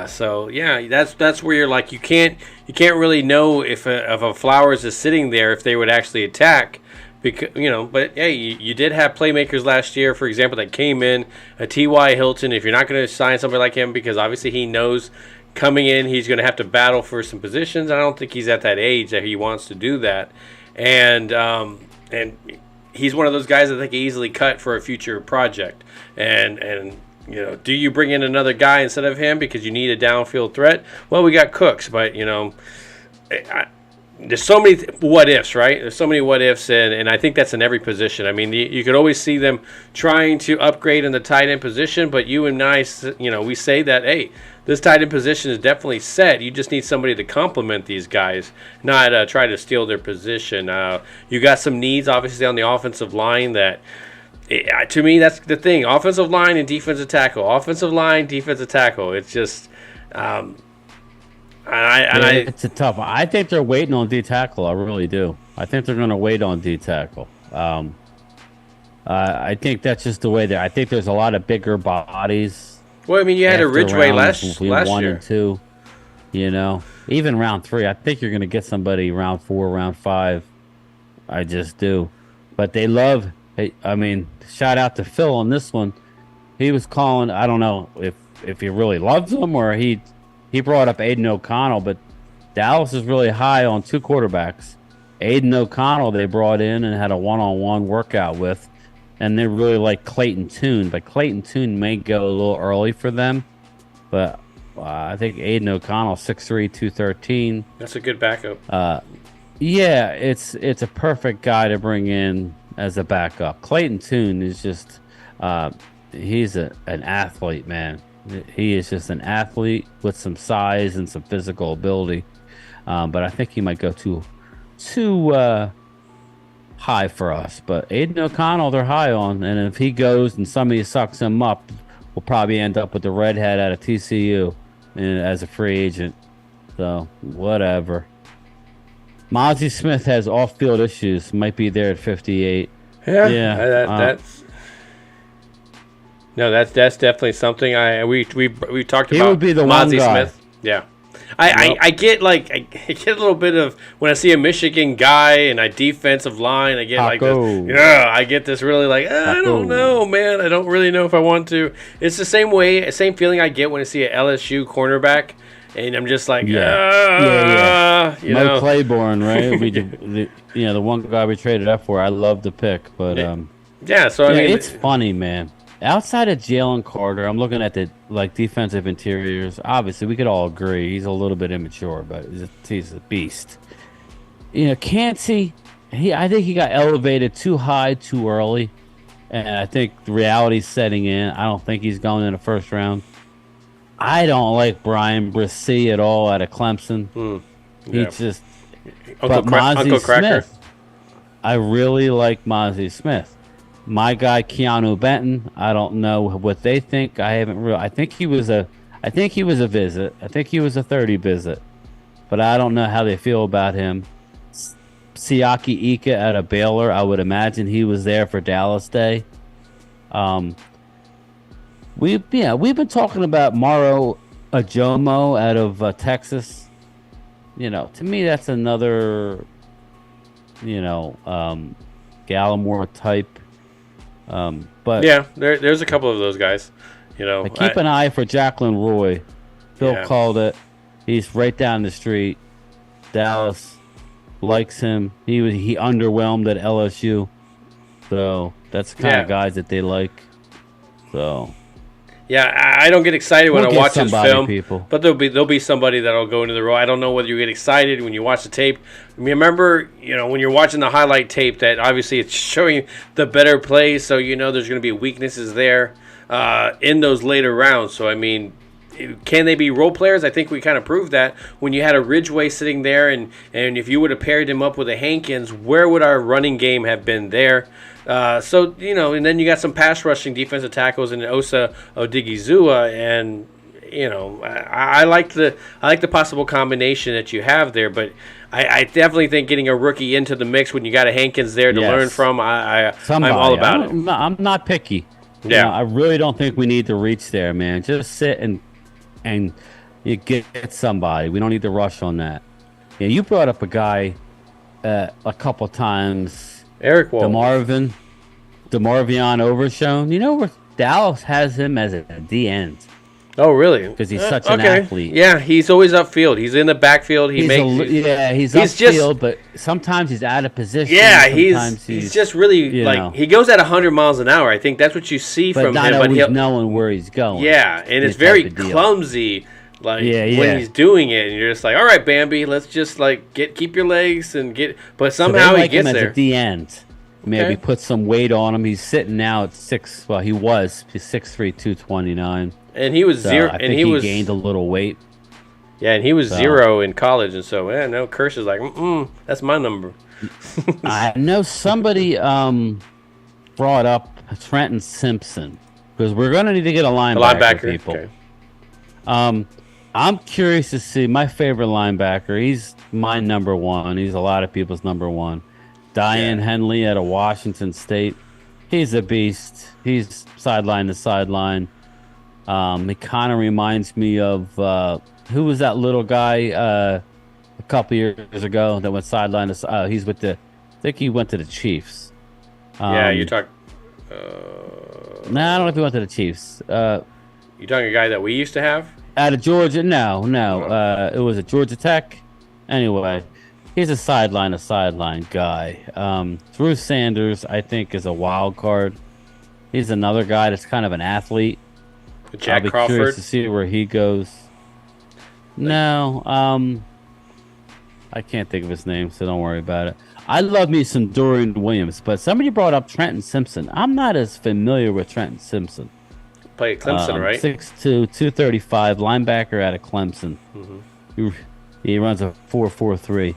So yeah, that's where you're like, you can't really know if a Flowers is sitting there if they would actually attack, because But hey, you did have playmakers last year, for example, that came in. A T.Y. Hilton. If you're not going to sign somebody like him, because obviously he knows coming in he's going to have to battle for some positions. I don't think he's at that age that he wants to do that, and he's one of those guys that they can easily cut for a future project. And do you bring in another guy instead of him because you need a downfield threat? Well, we got Cooks, but there's so many what ifs, right? There's so many what ifs, and I think that's in every position. I mean, you could always see them trying to upgrade in the tight end position, but you and I, we say that, hey, this tight end position is definitely set. You just need somebody to complement these guys, not try to steal their position. You got some needs, obviously, on the offensive line that, to me, that's the thing. Offensive line and defensive tackle. Offensive line, defensive tackle. It's just... it's a tough one. I think they're waiting on D tackle. I really do. I think they're going to wait on D tackle. I think that's just the way I think there's a lot of bigger bodies. Well, I mean, you had a Ridgeway last 1 year. and 2. Even round 3. I think you're going to get somebody round 4, round 5. I just do. But they love. I mean, shout out to Phil on this one. He was calling. I don't know if he really loves him or he brought up Aiden O'Connell, but Dallas is really high on 2 quarterbacks. Aiden O'Connell they brought in and had a one-on-one workout with, and they really like Clayton Tune. But Clayton Tune may go a little early for them. But I think Aiden O'Connell, 6'3", 213. That's a good backup. Yeah, it's a perfect guy to bring in as a backup. Clayton Tune is just he's an athlete, man. He is just an athlete with some size and some physical ability. But I think he might go too high for us. But Aiden O'Connell, they're high on, and if he goes and somebody sucks him up, we'll probably end up with the redhead out of TCU as a free agent. So whatever. Mozzie Smith has off-field issues. Might be there at 58. Yeah. That's definitely something. We talked about. He would be the one Mozzie guy. Smith. Yeah. I get I get a little bit of when I see a Michigan guy and a defensive line. I get like this. Yeah, I get this really like I don't know, man. I don't really know if I want to. It's the same feeling I get when I see an LSU cornerback, and I'm just like, yeah. Mo Claiborne, right? The one guy we traded up for. I love the pick, but yeah. So I mean, it's funny, man. Outside of Jalen Carter, I'm looking at the defensive interiors. Obviously, we could all agree he's a little bit immature, but he's a beast. Cansey, I think he got elevated too high too early, and I think the reality's setting in. I don't think he's going in the first round. I don't like Bryan Bresee at all out of Clemson. Yeah. He just Uncle Cracker. Smith, I really like Mozzie Smith. My guy Keanu Benton, I don't know what they think. I think he was a visit. I think he was a 30 visit, but I don't know how they feel about him. Siaki Ika out of Baylor, I would imagine he was there for Dallas Day. We've been talking about Maro Ajomo out of Texas. To me that's another Gallimore type. But yeah, there's a couple of those guys. Keep an eye for Jacqueline Roy. Phil called it. He's right down the street. Dallas likes him. He underwhelmed at LSU, so that's the kind of guys that they like. So yeah, I don't get excited when I watch his film, people. But there'll be somebody that'll go into the role. I don't know whether you get excited when you watch the tape. Remember, when you're watching the highlight tape, that obviously it's showing the better plays, so there's going to be weaknesses there in those later rounds. So I mean, can they be role players? I think we kind of proved that when you had a Ridgeway sitting there, and if you would have paired him up with a Hankins, where would our running game have been there? And then you got some pass rushing defensive tackles in Osa Odigizua, and I like the possible combination that you have there, but I definitely think getting a rookie into the mix when you got a Hankins there to learn from, I'm all about it. I'm not picky. Yeah, I really don't think we need to reach there, man. Just sit and you get somebody. We don't need to rush on that. Yeah, you brought up a guy a couple times. Eric Wall. DeMarvion Overshown. Where Dallas has him as a D end. Oh, really? Because he's such an athlete. Yeah, he's always upfield. He's in the backfield. He's upfield, but sometimes he's out of position. Yeah, he's just really he goes at 100 miles an hour. I think that's what you see from him. But he's knowing where he's going. Yeah, and it's very clumsy. When he's doing it, and you're just like, all right, Bambi, let's just keep your legs and get. But somehow he gets him there. As a D end. Maybe put some weight on him. He's sitting now at 6. Well, he's 6'3", 229. And he was zero. I think he gained a little weight. Yeah, and he was 0 in college, and so no, Kirsch is like, that's my number. I know somebody brought up Trenton Simpson because we're going to need to get a linebacker. People. Okay. I'm curious to see my favorite linebacker. He's my number one. He's a lot of people's number one. Diane Henley out of Washington State. He's a beast. He's sideline to sideline. He kind of reminds me of who was that little guy a couple years ago that went sideline to he's with I think he went to the Chiefs. You talk. I don't know if he went to the Chiefs. You talking a guy that we used to have? Out of Georgia? No. It was at Georgia Tech. Anyway, he's a sideline to sideline guy. Drew Sanders, I think, is a wild card. He's another guy that's kind of an athlete. Jack I'll be Crawford. Curious to see where he goes. No, I can't think of his name, so don't worry about it. I love me some Dorian Williams, but somebody brought up Trenton Simpson. I'm not as familiar with Trenton Simpson. Played at Clemson, right? 6'2", 235, linebacker out of Clemson. He runs a 4.43.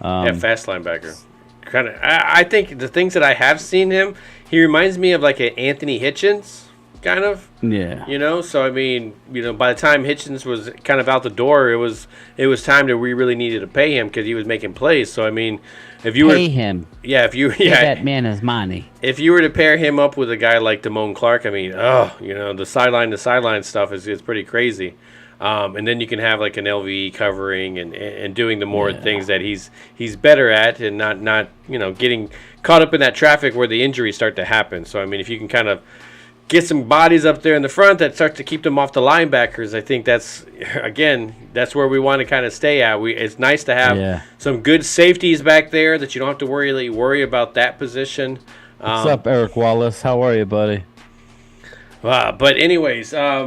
Yeah, fast linebacker. Kind of. I think the things that I have seen him, he reminds me of like an Anthony Hitchens, kind of. Yeah. You know, so I mean, you know, by the time Hitchens was kind of out the door, it was time that we really needed to pay him because he was making plays. So I mean, if you pay him, pay that man his money. If you were to pair him up with a guy like Damone Clark, I mean, you know, the sideline to sideline stuff is pretty crazy. And then you can have like an LVE covering and doing the more things that he's better at, and not you know, getting caught up in that traffic where the injuries start to happen. So I mean, if you can kind of get some bodies up there in the front that start to keep them off the linebackers, I think that's where we want to kind of stay at. It's nice to have some good safeties back there that you don't have to worry about that position. What's up, Eric Wallace? How are you, buddy? But anyways, I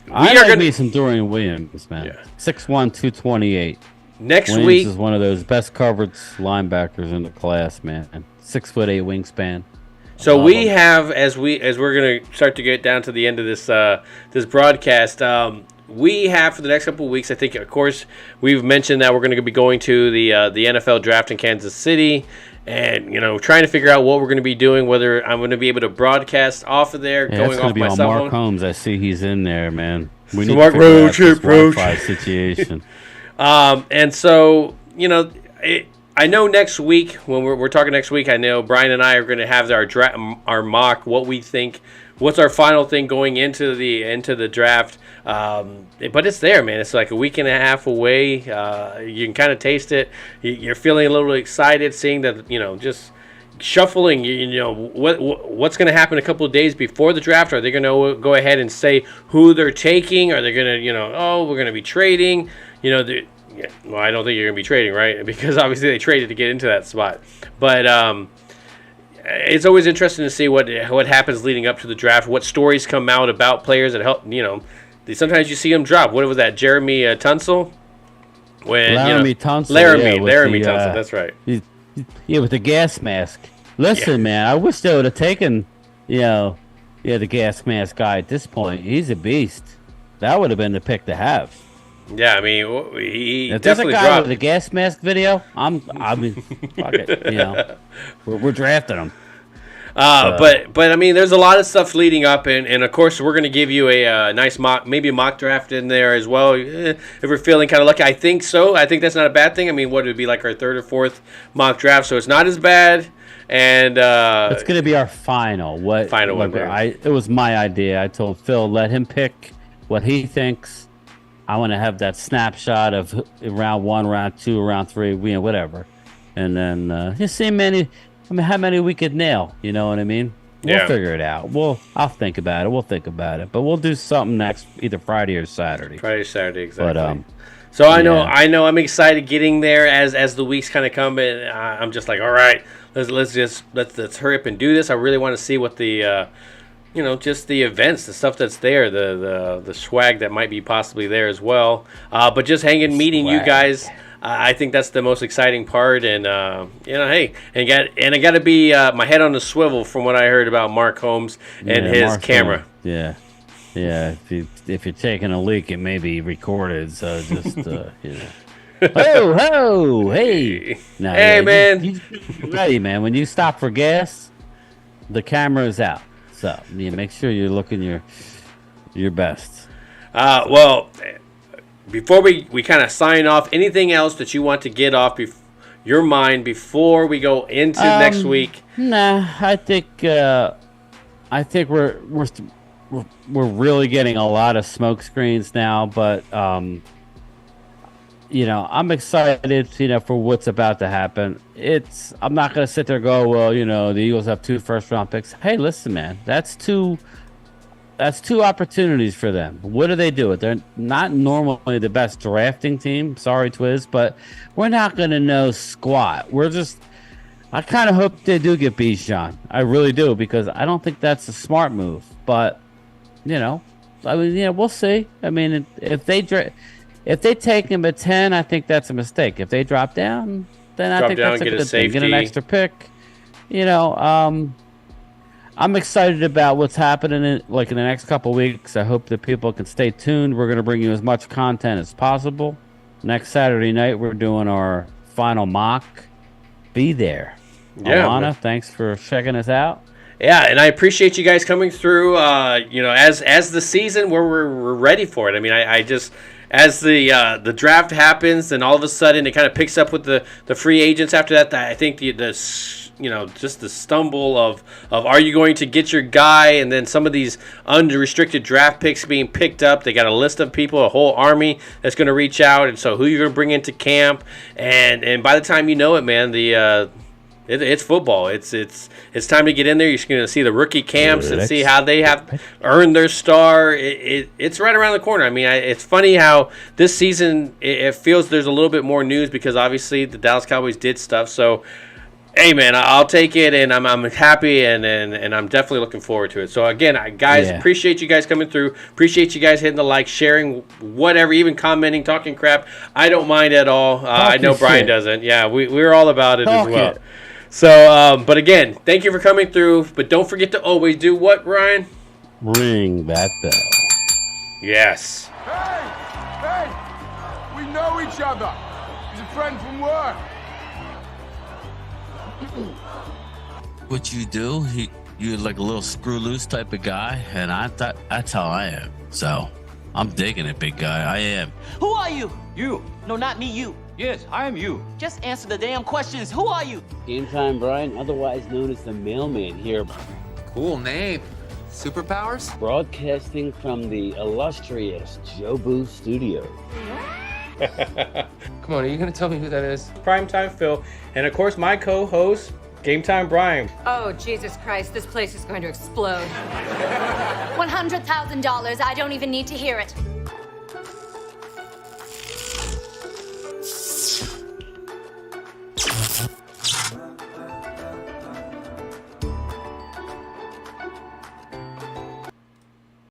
like me some Dorian Williams, man. Yeah. 6'1", 228. Next Williams week is one of those best covered linebackers in the class, man. 6'8" wingspan. So we have, as we're going to start to get down to the end of this broadcast, we have for the next couple of weeks, I think, of course, we've mentioned that we're going to be going to the NFL draft in Kansas City, and you know, trying to figure out what we're going to be doing, whether I'm going to be able to broadcast off of there, going off my cell phone. Mark Holmes, I see he's in there, man. We need Mark to figure out this Wi-Fi situation. And so, you know, I know next week, when we're talking next week, I know Bryan and I are going to have our mock, what we think, what's our final thing going into the draft. But it's there, man. It's like a week and a half away. You can kind of taste it. You're feeling a little excited, seeing that, you know, just shuffling. You know, what's going to happen a couple of days before the draft? Are they going to go ahead and say who they're taking? Are they going to, you know, we're going to be trading? You know, well, I don't think you're going to be trading, right? Because obviously they traded to get into that spot. But it's always interesting to see what happens leading up to the draft, what stories come out about players that help, you know. Sometimes you see them drop. What was that, Jeremy Tunsil? Laramie Tunsil. Laramie Tunsil, that's right. Yeah, with the gas mask. Listen, man, I wish they would have taken, the gas mask guy at this point. He's a beast. That would have been the pick to have. Yeah, I mean, he if definitely there's a guy dropped. with a gas mask video, I mean, fuck it, you know, we're drafting him. But I mean, there's a lot of stuff leading up, and of course, we're going to give you a nice maybe a mock draft in there as well. If we're feeling kind of lucky, I think so. I think that's not a bad thing. I mean, what would it be like our third or fourth mock draft? So it's not as bad. And it's going to be our final. Final one. It was my idea. I told Phil, let him pick what he thinks. I want to have that snapshot of round 1, round 2, round 3, whatever, and then just see how many we could nail. You know what I mean? We'll figure it out. I'll think about it. We'll think about it. But we'll do something next, either Friday or Saturday. Saturday, exactly. But so I know I'm excited getting there as the weeks kind of come, and I'm just like, all right, let's hurry up and do this. I really want to see what the just the events, the stuff that's there, the swag that might be possibly there as well. But just hanging, meeting you guys. I think that's the most exciting part, and hey, I got to be my head on the swivel from what I heard about Mark Holmes and his camera. Yeah. If you're taking a leak, it may be recorded. So just hey. No, hey, man, you ready, man? When you stop for gas, the camera is out. So you make sure you're looking your best. Well. Before we kind of sign off, anything else that you want to get off your mind before we go into next week? Nah, I think we're really getting a lot of smoke screens now, but I'm excited, for what's about to happen. I'm not gonna sit there and go, well, the Eagles have 2 first-round picks. Hey, listen, man, that's two opportunities for them. What do they do? They're not normally the best drafting team. Sorry, Twiz, but we're not going to know squat. I kind of hope they do get Bijan. I really do, because I don't think that's a smart move. But, we'll see. I mean, if they take him at 10, I think that's a mistake. If they drop down, then I think that's a good thing. Get an extra pick. I'm excited about what's happening in the next couple weeks. I hope that people can stay tuned. We're going to bring you as much content as possible. Next Saturday night, we're doing our final mock. Be there. Yeah, Alana, thanks for checking us out. Yeah, and I appreciate you guys coming through. As the season where we're ready for it. I mean, I just as the draft happens, and all of a sudden it kind of picks up with the free agents after that. I think just the stumble of are you going to get your guy, and then some of these unrestricted draft picks being picked up. They got a list of people, a whole army that's going to reach out, and so who you're going to bring into camp, and by the time you know it, man, it's football. It's time to get in there. You're going to see the rookie camps and see how they have earned their star. It's right around the corner. I mean, it's funny how this season it feels there's a little bit more news because obviously the Dallas Cowboys did stuff. So, hey, man, I'll take it, and I'm happy, and I'm definitely looking forward to it. So, again, guys, appreciate you guys coming through. Appreciate you guys hitting the like, sharing, whatever, even commenting, talking crap. I don't mind at all. I know Bryan doesn't. Yeah, we're all about it as well. So, but again, thank you for coming through. But don't forget to always do what, Bryan? Ring that bell. Yes. Hey, we know each other. He's a friend from work. What you do, you're like a little screw loose type of guy, and that's how I am. So I'm digging it, big guy. I am. Who are you? You. No, not me, you. Yes, I am you. Just answer the damn questions. Who are you? GameTime Bryan, otherwise known as the mailman here. Cool name. Superpowers? Broadcasting from the illustrious Jobu Studio. Come on, are you going to tell me who that is? Primetime Phil, and of course my co-host, GameTime Bryan. Oh, Jesus Christ, this place is going to explode. $100,000, I don't even need to hear it.